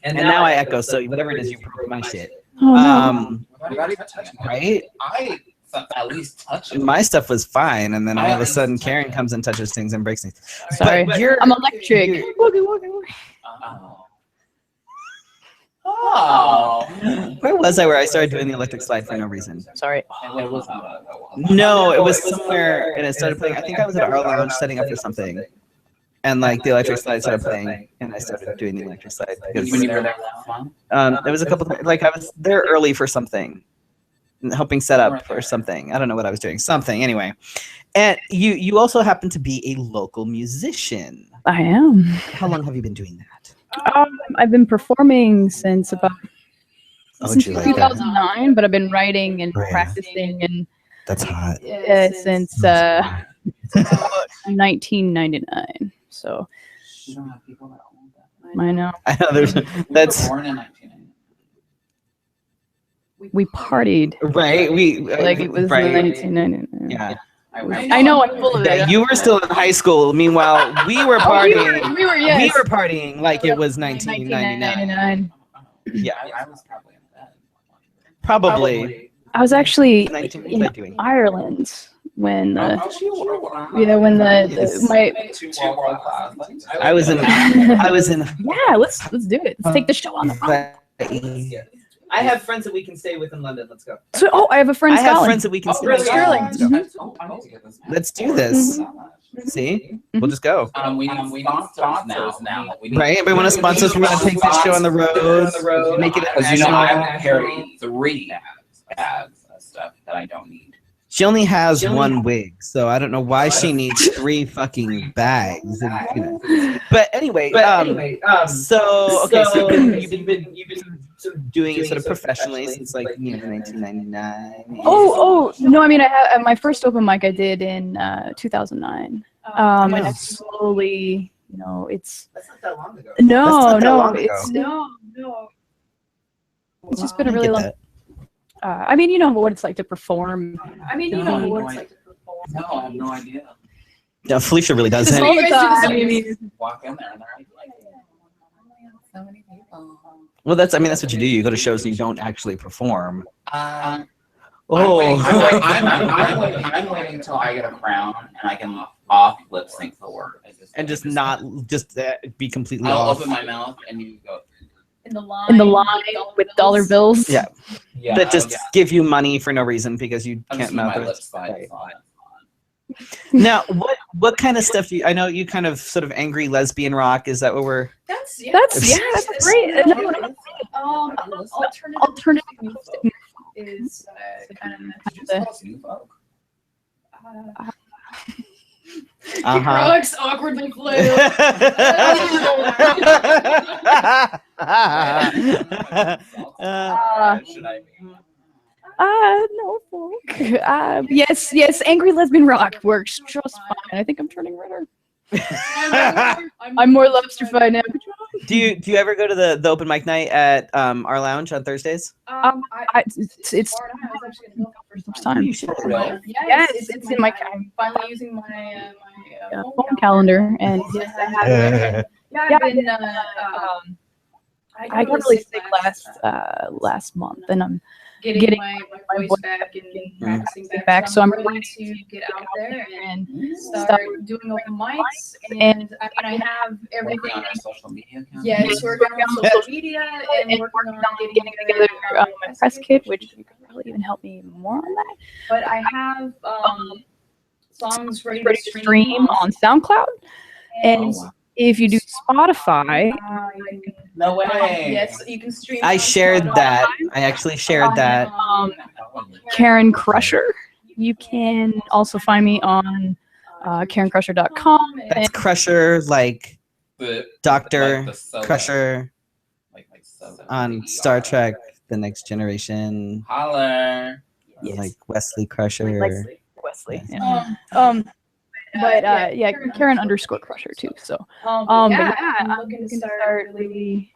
And now I echo, so whatever it is, you broke my shit. Oh, Right? I at least touch it. My stuff was fine, and then all of a sudden Karen comes and touches things and breaks things. Sorry. But you're, I'm electric. Where was I where I started doing the electric slide for no reason? Sorry. No, it was somewhere, and it started playing. I think I was at our lounge setting up for something. And like the electric slide started playing, and I started doing the electric slide because When you were there last month? there was a couple of, like I was there early for something, helping set up or something. I don't know what I was doing. Something anyway. And you also happen to be a local musician. I am. How long have you been doing that? I've been performing since about Oh, since would you like that? 2009, but I've been writing and Oh, yeah. practicing and That's hot. since 1999. So I know I know there's that's Born in 1990. we partied right. We like it was right. 1999. Yeah. I know I'm full of Yeah, it. you were still in high school. Meanwhile, we were partying. We were yes. We were partying like it was 1999. 1999. Yeah, I was probably in bed. probably. I was actually 19, what in was I doing? Ireland when the Yes. my Two world class. I was in. yeah let's do it. Let's take the show on the road. I have friends that we can stay with in London. Let's go. So, I have a friend. I have Scotland. friends that we can stay really? with. Sterling. Let's go. Let's do this. See? We'll just go. We need sponsors now. Right? Everybody want to sponsor us? We're going to take this show on the road. Make it Because you know international. I carry 3 bags of stuff that I don't need. She only has one wig, so I don't know why she needs 3 fucking bags. You know. But anyway, so okay, so you've been sort of doing it sort of professionally since like 1999. Oh no! I mean, I have my first open mic I did in 2009. And I slowly, it's That's not that long ago. It's just been a really long. I mean, you know what it's like to perform. No, I have no idea. No, Felicia really does. Just all the time. Walk in there and they're like, so many people. Well, that's what you do. You go to shows and you don't actually perform. I'm Oh, waiting until I get a crown and I can off lip sync the word. and just not be completely I'll off. open my mouth and you go. In the line with dollar bills. Yeah. Yeah, That just give you money for no reason because you I'm can't just my mouth lips it. side. Right. Now, what kind of stuff do you? I know you kind of sort of angry lesbian rock. Is that what we're? That's great. Alternative music is kind of Rocks awkwardly flew. No folk. Yes, angry lesbian rock works just fine. I think I'm turning redder. I'm more lobsterfied now. Do you ever go to the open mic night at our lounge on Thursdays? It's first time. You should. Yes, it's in my. I'm finally using my phone calendar, and yes, I have it. I've been. I got really sick last month, and I'm getting my voice back and practicing back. So I'm ready to get out there and start doing open mics. And I have everything on our social media account. Yes, working on social media and working on getting together my press kit, which could probably even help me more on that. But I have songs ready To stream on SoundCloud, and if you do Spotify, No way. yes, you can stream. I on shared Spotify. that. I actually shared that. Karen Crusher. You can also find me on KarenCrusher.com. That's Crusher, like Dr. Like the Crusher like on Star Trek: The Next Generation. Holler. Yes. Like Wesley Crusher. Wesley. Yeah. But Karen_Crusher too. So I'm looking to start really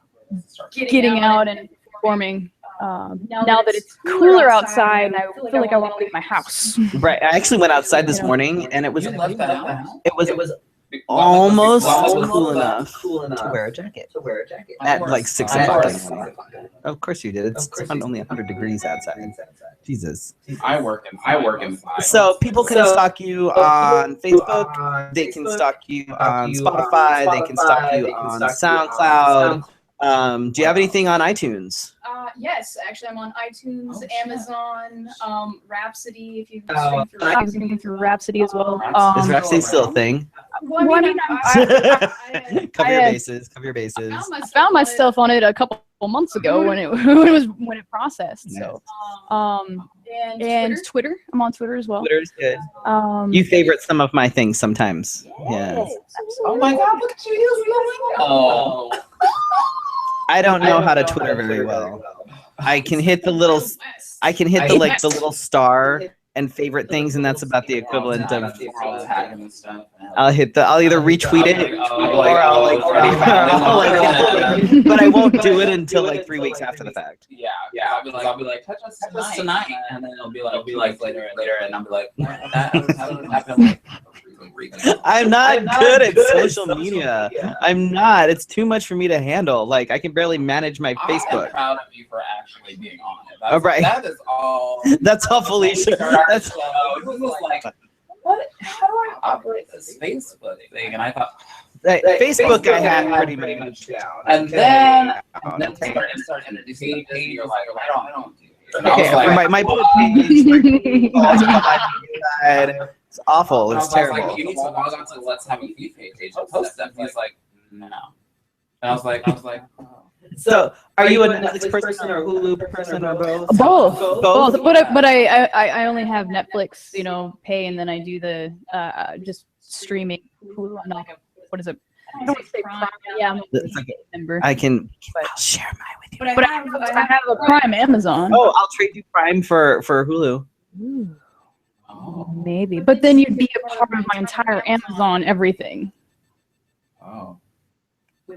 getting out and performing. Now that it's cooler outside, and I feel like I want to leave my house. Right. I actually went outside this morning, and it was You left the house? it was almost cool enough to wear a jacket at like 6 o'clock in the morning. Of course you did. It's only 100 degrees outside. Jesus. I work in. So people can stalk you on Facebook. They can stalk you on Spotify. They can stalk you on SoundCloud. Do you have anything on iTunes? Yes, actually, I'm on iTunes, Amazon, Rhapsody. If you I'm streaming through Rhapsody as well. Is Rhapsody still a thing? Well, I mean, Cover your bases. Cover your bases. I found myself on it a couple months ago when it processed. So, and Twitter. I'm on Twitter as well. Twitter's good. You favorite some of my things sometimes. Yeah. Oh my God! Look at you. Oh. I don't know how to Twitter very well. I can hit the little. I can hit the little star and favorite things, and that's about the equivalent of. I'll either retweet it or I'll but I won't do it until like 3 weeks after the fact. Yeah. I'll be like, touch us tonight, and then it'll be like later, and I'll be like, that happened. I'm not good at social media. I'm not. It's too much for me to handle. Like I can barely manage my Facebook. I'm proud of you for actually being on it. Right. That is all. That's all, Felicia. That's It was like, what? How do I operate this Facebook thing? And I thought, Facebook I had pretty much down. And then started introducing the page. You're like, I don't do it. And I was Okay, like, my bullet page, it's awful. It's terrible. Like, you need to log on to Let's Have a Fefe page and post them. He's like, no. And I was like, oh. So, are you a Netflix person or a Hulu person or both? Both. But I only have Netflix, pay, and then I do the just streaming Hulu. I'm like, what is it? I don't say Prime. Yeah, I'll share mine with you. But I have a Prime Amazon. Oh, I'll trade you Prime for Hulu. Ooh. Oh, maybe. But then you'd be a part of my entire Amazon everything. Oh.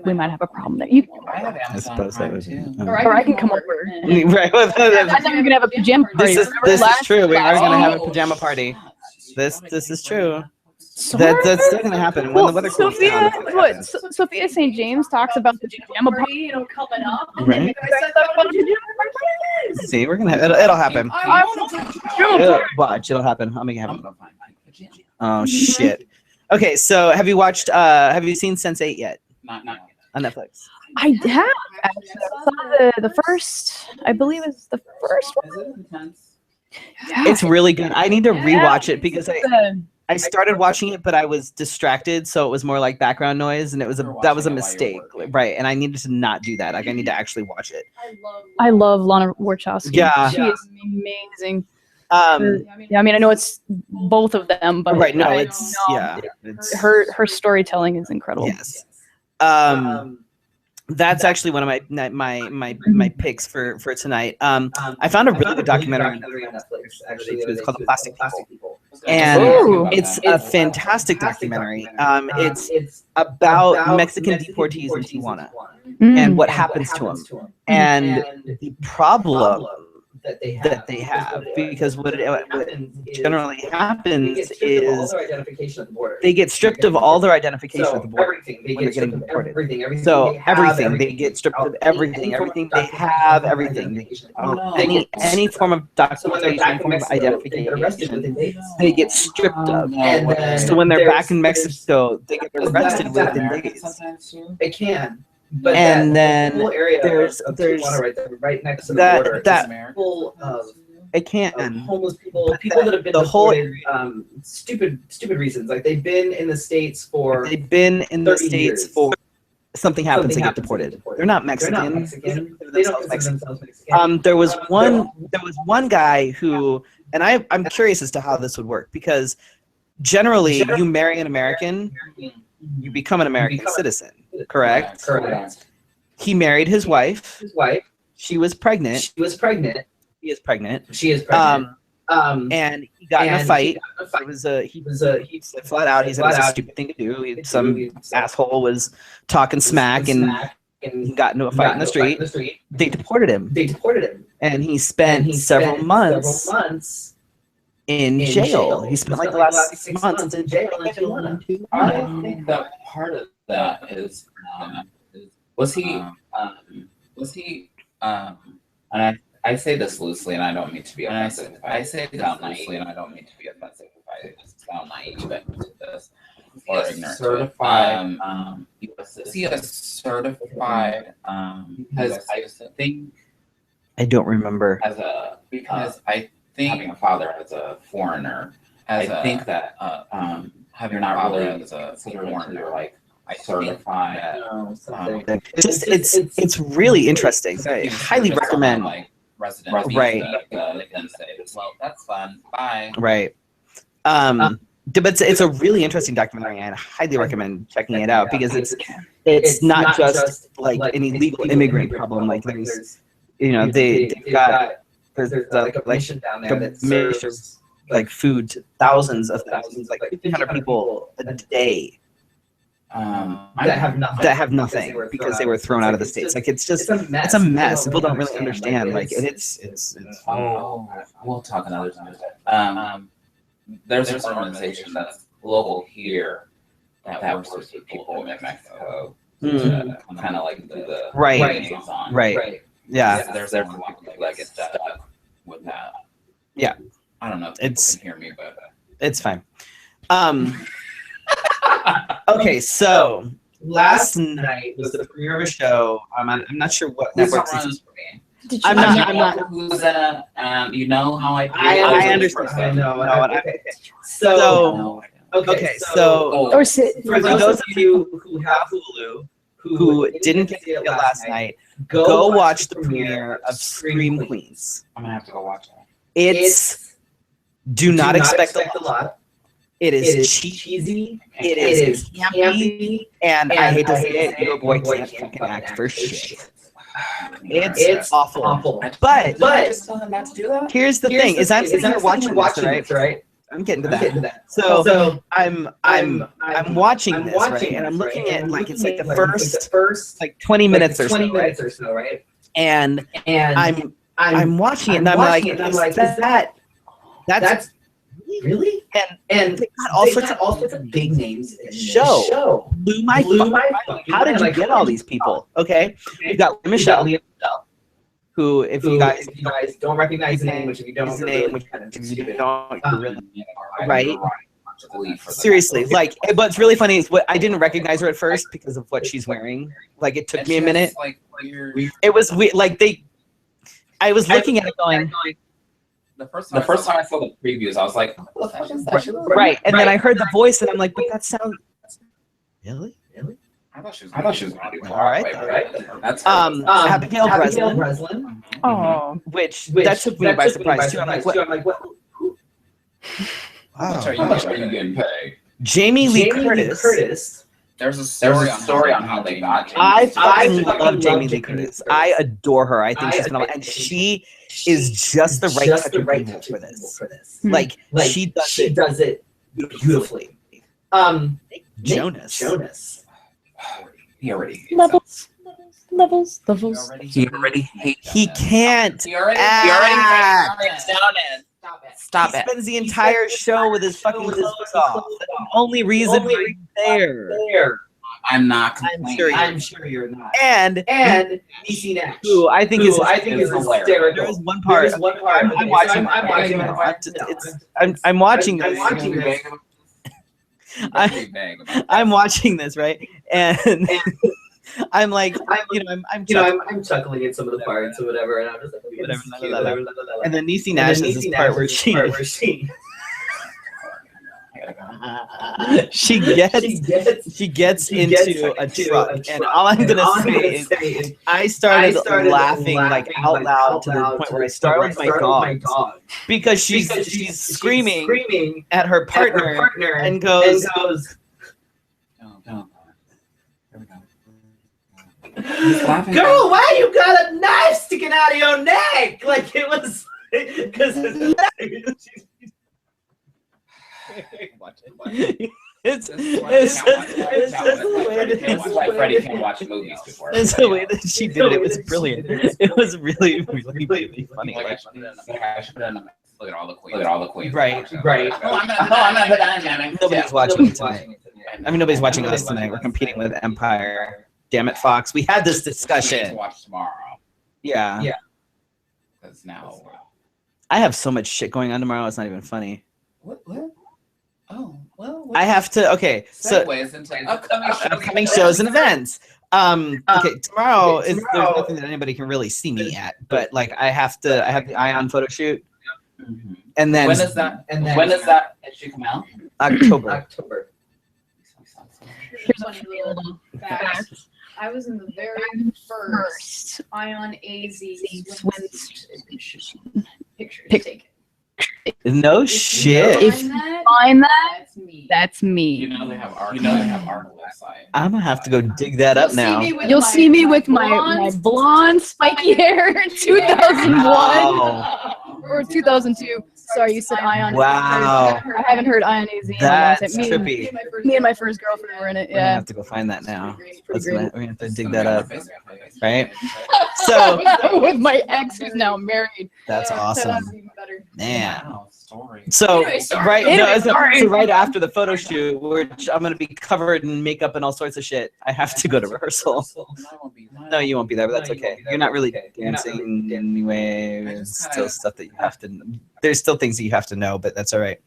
We might have a problem there. I suppose that was too. Or I can come over. Right. I thought we were gonna have a pajama party. This is true. We are gonna have a pajama party. This is true. That's still gonna happen when the weather cools down. Sophia St. James talks about the pajama party, coming up. Right. See, we're gonna it'll happen. Watch, it'll happen. I'll make it happen. Oh shit. Okay, so have you seen Sense8 yet? Not yet. On Netflix. I have actually. I saw the first. I believe it's the first one. Is it intense? Yeah. It's really good. I need to rewatch it because I started watching it, but I was distracted, so it was more like background noise, and that was a mistake, right? And I needed to not do that. Like I need to actually watch it. I love Lana Wachowski. Yeah, she is amazing. I mean, I know it's both of them, but right? No, it's her storytelling is incredible. Yes. That's actually one of my picks for tonight. I found a really good documentary on Netflix. Actually, it's called The Plastic People, and it's a fantastic documentary. It's about Mexican deportees in Tijuana and what happens to them, and the problem that they have, because what generally happens is they get stripped of all their identification at the border when they're getting deported. So everything, they get stripped of everything they have, everything. Any form of documentation, any form of identification, they get stripped of. So when they're back in Mexico, they get arrested within days. They can. But and then whole area there's right next to the border that full of it can't homeless people that have been the whole stupid reasons. Like they've been in the States for something happens, they get deported. They're not Mexican. They don't consider themselves Mexican. There was one guy who, and I'm curious as to how this would work, because generally you marry an American, you become an American citizen. Correct. Correct. He married his wife. She was pregnant. He is pregnant. And he got in a fight. He said flat out, he said it was a stupid thing to do. Some asshole was talking smack and he got into a fight in the street. They deported him. And he spent several months in jail. He spent like the last 6 months in jail. I think that part of that is was he and I say this loosely and I don't mean to be offensive. I say this loosely and I don't mean to be offensive if I sound naive at this or ignorant. Certified is he a certified because I think I don't remember because I think having a father as a foreigner, I think that having a father as a foreigner, like I certify. It's really interesting. I highly recommend. Like resident, right? Then say, well, that's fun. Bye. Right. But it's a really interesting documentary, and I highly recommend checking it out because it's not just like an illegal immigrant problem. Like there's, they've got. There's like a mission down there that serves like food to thousands, like 1,500 people a day that have nothing because they were thrown out of the States. Like it's a mess. People don't really understand. Like it's. We'll talk another time. There's this organization that's local here that works with people in Mexico. Kind of like the right. Yeah, there's people that get stuck with that. Yeah, I don't know if people can hear me, but it's fine. Okay, so last night was the premiere of a show. I'm not sure what network this is. I'm not. Who's in it? You know how I feel. I understand. No, okay. So Or sit. for those of you who have Hulu, who didn't get to see it last night, go watch the premiere of Scream Queens. I'm gonna have to go watch it. It's do not expect a lot. It is cheesy. It is campy, and I hate to say it, your boy can't fucking act for shit. It's awful. But here's the thing: is I'm sitting here watching this, right? I'm getting to that. So I'm watching this, right? And I'm looking at like it's like the first like 20 minutes or so, right? And I'm watching it, and I'm like, is that's really? And they got all sorts of big names in the show. Blew my how did you get all these people? Okay, you got Lea Michelle, who, if you guys don't recognize the name, which if you don't, you're really right. Seriously, like, but it's really funny is what I didn't recognize her at first because of what she's wearing. Like, it took me a minute. It was like I was looking at it going. The first time I saw the previews, I was like, what the fuck is that? Right, and then I heard the voice, and I'm like, but that sounds really. I thought she was gonna do all right. That's Abigail Breslin. Oh, which that took me by surprise too. I'm like, what? Who? How much are you getting paid? Jamie Lee Curtis. There's a story on how they got Jamie. I fucking love Jamie Lee Curtis. I adore her. I think she's phenomenal, and she is just the right type of evil for this. Like she does it beautifully. Nick Jonas. He already levels. He already hates. He can't. He already act. Stop He it. spends the entire show with his fucking clothes off. That's the only reason he's there. I'm not complaining. I'm sure you're not. And Niecy Nash, who I think is hilarious. There is one part. I'm watching. I'm watching this. I'm watching this, right? And I'm like, I'm chuckling at some of the parts or whatever, and I'm just like, whatever. And then Niecy Nash has this part where she gets into a truck, and all I'm gonna say is I started laughing like out loud to the point where I startled my dog because she's screaming at her partner and goes. Girl, why you got a knife sticking out of your neck? Like it was because it's why Freddy can't watch movies before. It's the way that she did it. It was brilliant. It was really funny. Look at all the queens. Right. I'm gonna put that. Nobody's watching it tonight. I mean, nobody's watching us tonight. We're competing with Empire. Damn it, Fox. We had this discussion. Watch tomorrow. Yeah. Because now I have so much shit going on tomorrow. It's not even funny. What? Oh, well. I have to. Okay, so upcoming shows and events. Okay, tomorrow there's nothing that anybody can really see me at, but like I have the Ion photo shoot, and then when is that? When does that issue come out? October. Here's one little fact. I was in the very first Ion AZ swim picture taken. No shit. If you find that, that's me. You know they have art on the website. I'm gonna have to go dig that up now. You'll see me with my blonde spiky hair in 2001 or 2002. Sorry, you said Ion. Wow. I haven't heard Ion AZ. That's trippy. Me and my first girlfriend were in it. We're gonna Yeah. have to go find that now. We're gonna have to dig that up. Right? So with my ex who's now married. that's awesome. Man. Wow, story. So Anyway, sorry. right after the photo shoot, I'm gonna be covered in makeup and all sorts of shit. I have to go to rehearsal. No, you won't be there, but that's okay. You're not really dancing anyway. There's still stuff that you have to. There's still things that you have to know, but that's all right.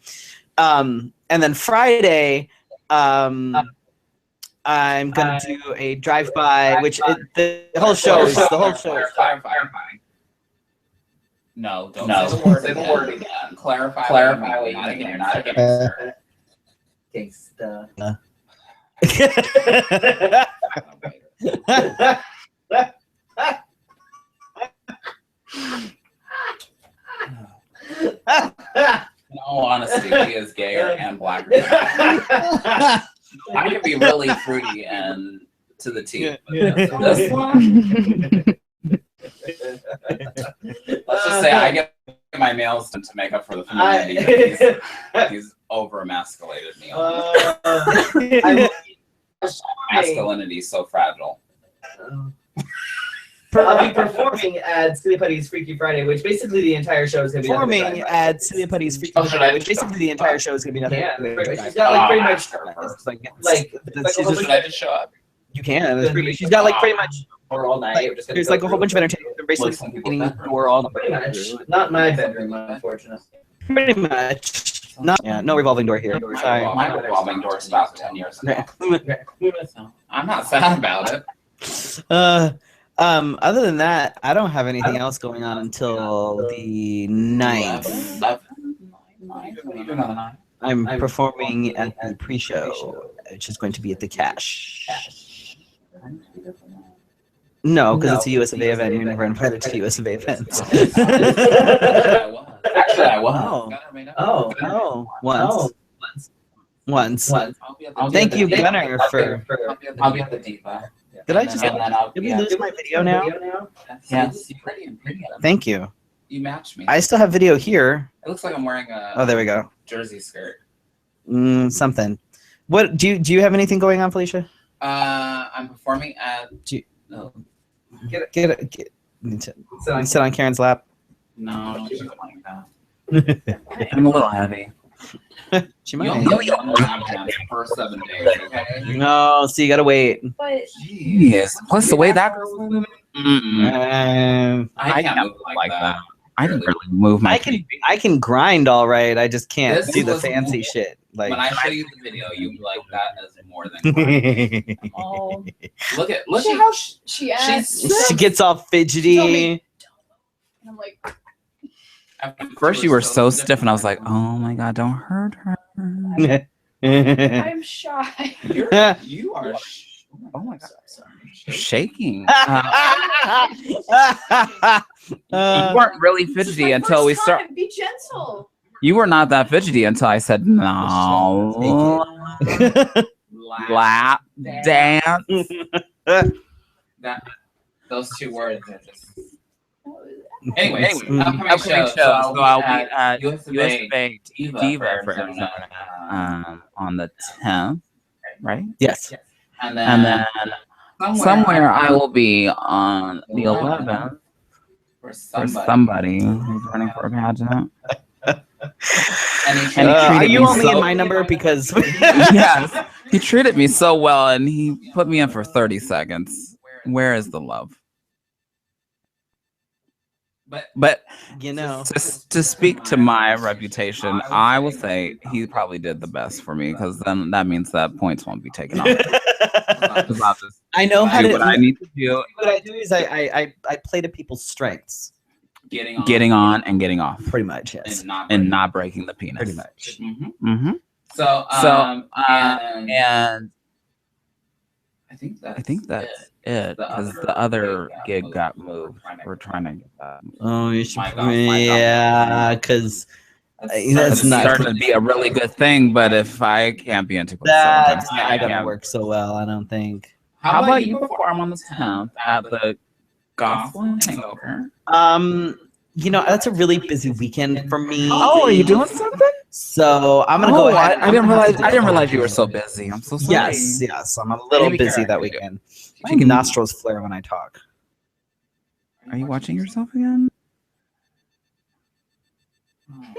And then Friday, I'm gonna do a drive-by, which the whole show is Clarify. No, don't say the word again. Clarify what you mean. You're not a gangster. Gangsta. In all honesty, he is gayer and blacker. I can be really fruity and to the teeth. But this one, let's just say I get my nails done to make up for the femininity. He's over emasculated me. Masculinity is so fragile. I'll be performing at Silly Putty's Freaky Friday, which basically the entire show is going to be performing at Silly Putty's Freaky Friday, which basically the entire show is going to be nothing. Yeah, she's got like pretty much Should I just show up? You can. She's got like pretty much. Or all night. Like, there's like a whole bunch of entertainment. Basically, we're all pretty much. Not my bedroom, unfortunately. Pretty much. No revolving door here. Sorry. My revolving door is about 10 years ago. So, I'm not sad about it. Other than that, I don't have anything else going on until the 9th. I'm performing at the pre-show, which is going to be at the Cash. No, because it's a US of A event. You're never invited to US of A events. Actually, I was. Oh, once. Thank you, Gunnar, for. I'll be at the Diva. Did I just? Did we lose my video now? Yes. Thank you. You matched me. I still have video here. It looks like I'm wearing a. Oh, there we go. Jersey skirt. Something. What do you have anything going on, Felicia? I'm performing at. Sit on Karen's lap. No, she's like that. I'm a little heavy. She might. You only have that for 7 days, okay? No, so you gotta wait. But Yes. Plus the way that girl's moving. I can't move like that. I can barely move my feet. I can grind all right. I just can't This do the was- fancy shit. Like When I show you the video, you'll be like, that is more than grind. oh, Look at how she asked. she gets all fidgety. And I'm like, At First you were so stiff, and I was like, "Oh my god, don't hurt her." I'm shy. You are. Oh my god, you're shaking. You weren't really fidgety until we start. Be gentle. You were not that fidgety until I said no. Lap dance. Those two words are just. Anyway, upcoming show. show. So I'll be at US US of A Diva for Arizona on the 10th, right? Yes. And And then then somewhere I will be on the 11th for for somebody who's running for a pageant. And he And Are treated you me only so- in my number because? Yes, he treated me so well, and he put me in for 30 seconds. Where is the love? But You know. to speak to my reputation, I will say he probably did the best for me, because then that means that points won't be taken off. 'Cause I'll just I know how do to. what I need to do. What I do is I play to people's strengths, Getting on and getting off, pretty much. Yes. and not breaking the penis. Pretty much. Mm-hmm. So And I think that's it, because the other gig got moved. We're trying to get that. Oh, you should. My God. Yeah, because that's It's not. starting to be a really good thing, but if I can't be into That's sometimes, not gonna work so well. I don't think. How about you perform on the 10th at the Gospel Hangover? That's a really busy weekend for me. Oh, are you doing something? So I'm gonna go ahead. I didn't realize you were so busy. I'm so sorry. Yes, I'm a little Maybe busy Karen that can do it. weekend. My She can- nostrils flare when I talk. Are you watching yourself again?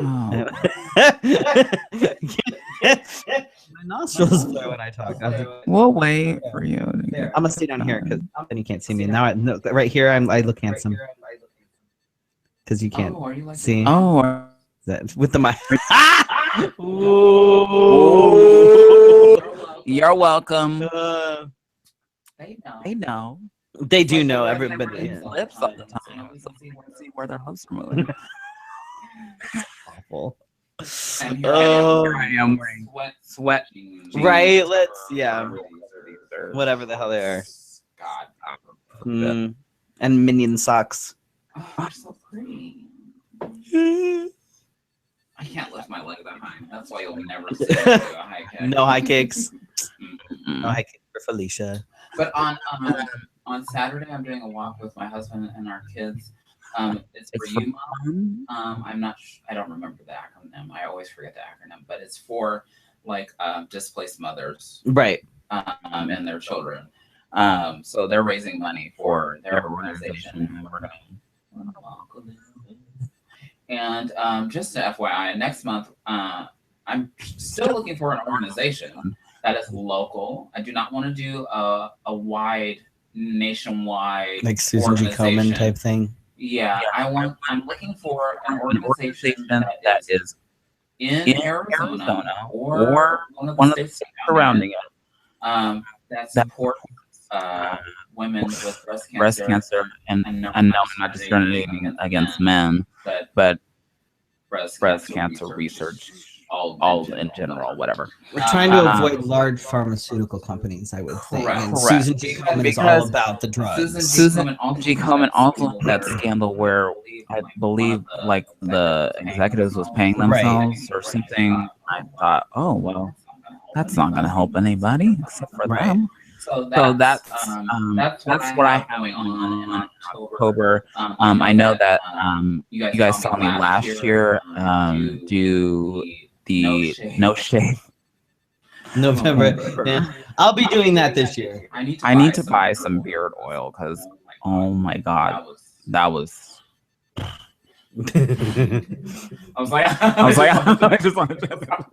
Oh. My nostrils flare when I talk. We'll wait for you. I'm gonna stay down here because then you can't see me. Now, right here, I look handsome because you can't are you like see Oh, that with the mic. You're welcome. They know. They know. They do know They everybody. read lips all the time. So we want to see where their lips are moving. Awful. And Oh. I am wearing sweat. Jeans. Right, whatever the hell they are. God. And minion socks. Oh, they're so pretty. I can't lift my leg that high. That's why you'll never see me do a high kick. No high kicks. Mm-mm. No high kicks for Felicia. But on Saturday, I'm doing a walk with my husband and our kids. It's for you, Mom. I don't remember the acronym. I always forget the acronym, but it's for like displaced mothers, Right. And their children. So they're raising money for their organization, and we're gonna walk a little bit. And just to FYI, next month I'm still looking for an organization that is local. I do not want to do a wide, nationwide, Like Susan G. Komen type thing. Yeah, I'm looking for an organization that is in Arizona or one of the states surrounding it that supports women with breast cancer and no, I'm not discriminating against men, but breast cancer research all in general, whatever. We're trying to avoid large pharmaceutical companies, I would think. Correct. And Susan G. Komen is all about the drugs. Susan G. Komen also had that scandal where I believe like the executives was paying themselves or something. I thought, oh well, that's not going to help anybody except for them. So that's what I have going on in October. I know that you guys saw me last year do the No Shave November. Yeah. I'll be doing that this year. I need to buy some beard oil because oh my god, that was. I was like, I just want to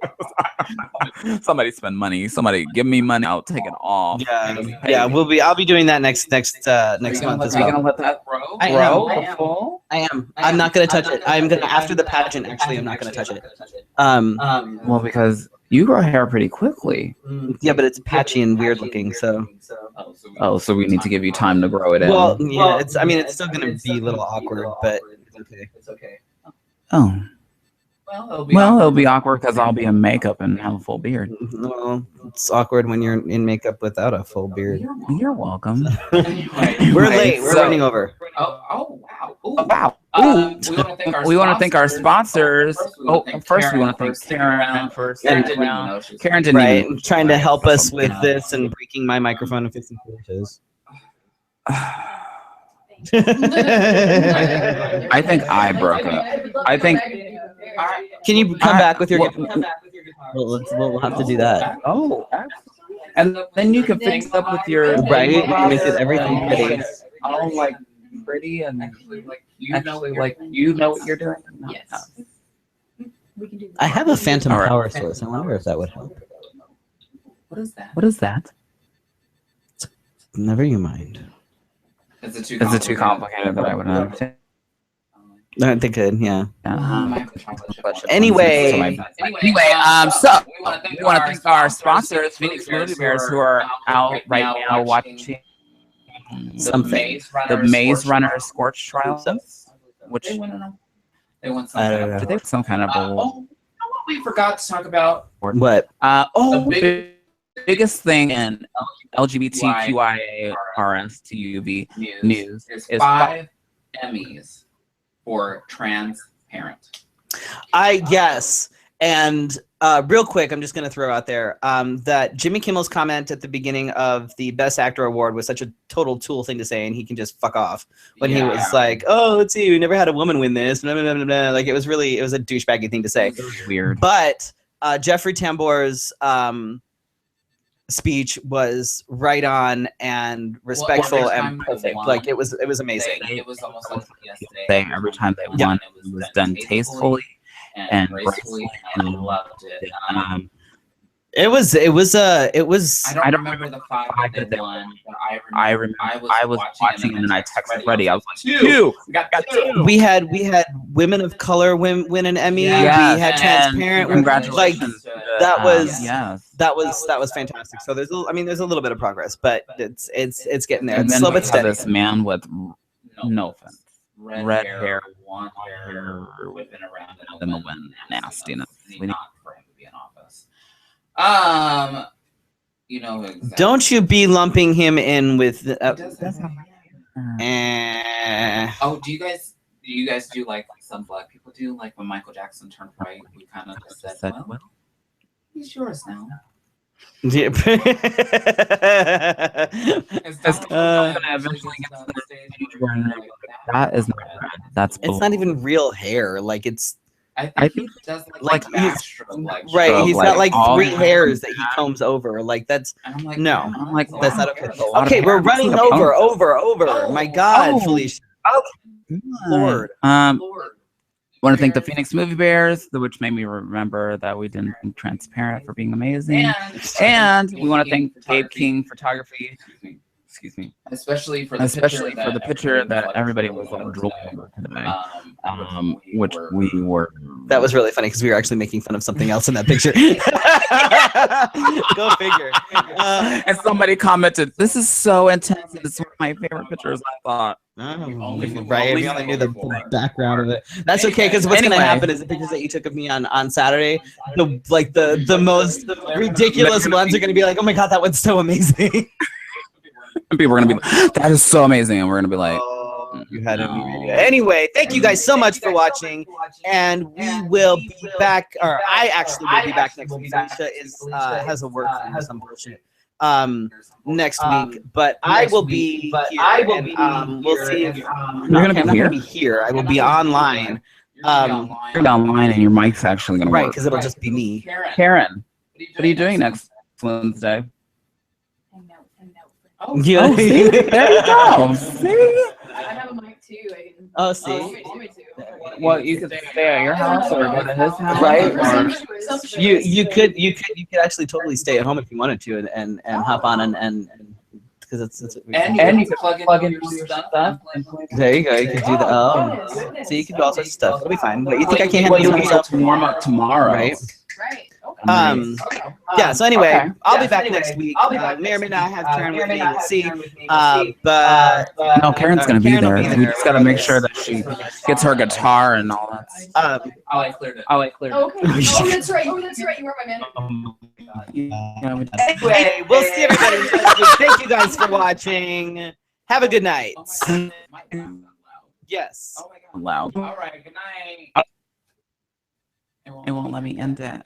somebody spend money. Somebody give me money. I'll take it all. Yeah. I'll be doing that next month as well. Are you gonna let that grow? I am. I'm not gonna touch it. I'm gonna after the pageant. Actually, I'm not gonna touch it. Well, because you grow hair pretty quickly. Yeah, but it's patchy and weird looking. So. Oh, so we need to give you time to grow it in. Well, yeah. It's still gonna be a little awkward, but. It's okay. Oh. Well, it'll be awkward because I'll be in makeup and have a full beard. Well, it's awkward when you're in makeup without a full beard. You're welcome. We're late. We're running over. Oh wow. Ooh. Wow. We want to thank our sponsors. First we want to thank Karen for sticking around. Karen didn't even trying to help us with this and breaking my microphone in 54 inches. I think I broke it. I think. Can you come back with your guitar? We'll have to do that. Oh, and then you can fix up with your right. Make it everything pretty. Oh, like pretty and you know what you're doing. Yes. We can do that. I have a phantom power source. I wonder if that would help. What is that? What is that? Never you mind. Is it too complicated that I would understand? I think it, yeah. Anyway, so we want to thank our sponsors, Phoenix Movie Bears, who are out right now watching something. The Maze Runner Scorch Trials, which they won did they have some kind of what we forgot to talk about? What? The biggest thing in LGBTQIA/RSTUV news is 5 Emmys for transparent. Yes. And real quick, I'm just going to throw out there that Jimmy Kimmel's comment at the beginning of the Best Actor Award was such a total tool thing to say, and he can just fuck off. When he was like, oh, let's see, we never had a woman win this. Blah, blah, blah, blah, blah. Like, it was a douchebaggy thing to say. Weird. But Jeffrey Tambor's speech was right on and respectful and perfect. Like it was amazing. It was almost like yesterday. Every time they won, it was done tastefully and gracefully, and I loved it. It was. I don't remember the 5 that they won, but I was watching and then I texted Freddy. I was like, 2. We got 2. We had women of color win an Emmy. Yeah. We had transparent. Congratulations that was yes. that was fantastic. So there's there's a little bit of progress, but it's getting there. And It's then slow we but have steady. this man with no offense, red hair, blonde hair, whipping around in the wind, nastiness. We need not for him to be in office. You know exactly. Don't you be lumping him in with. Oh, do you guys do like some black people do, like when Michael Jackson turned white, we kind of just said, well, he's yours now. Yeah. That is not red. That's It's not even real hair. Like it's. I think he does like backstroke, right. He's got like all 3 hairs that he combs over. Like that's and I'm like, no. I'm like, That's wow, not okay. that's a lot of Okay, we're hair. running That's a over. My God, Oh. Felicia. Lord. Lord. Want to thank the Phoenix Movie Bears, which made me remember that we didn't thank Transparent for being amazing. And we want to thank Gabe King Photography. Excuse me. especially for the picture that everybody was drooling over today. Which we were. That was really funny because we were actually making fun of something else in that picture. Go figure. And somebody commented, "This is so intense. It's one of my favorite pictures." I thought. Right, we only knew the background of it. That's okay, because what's gonna happen is the pictures that you took of me on Saturday, the most ridiculous ones are gonna be like, oh my God, that one's so amazing. And people are gonna be like, "That is so amazing," and we're gonna be like, You had it. Anyway, thank you guys so much for watching, and we will be back. Or I actually will be back next week. Felicia has a work or some bullshit next week, but I will be here. We'll see if You're gonna be I'm not here? gonna be here. I will be online. "You're online, and your mic's actually gonna Right, work." because it'll just be me. Karen, what are you doing next Wednesday? Yeah. Oh, see? There you go. See? I have a mic too. Oh, see. Well, you could stay at your house or go to his house. Right. Or- You could actually totally stay at home if you wanted to and hop on and because it's and you could plug in your stuff. there you go, you could do that. Oh, so you could do all sorts of stuff. It'll be fine. But you think I can't handle You'll be able yourself to warm up tomorrow, right? Right. Yeah, so anyway, Okay. I'll be back next week. May or may not have Karen with me. We'll see. But No, Karen's gonna be Karen will there. be We there. just gotta make sure that she gets her guitar and all that. Oh, I cleared it. Okay. Oh, that's right. You were my man. Anyway, we'll see everybody next week. Thank you guys for watching. Have a good night. Yes. Oh my God. Loud. All right. Good night. It won't let me end it.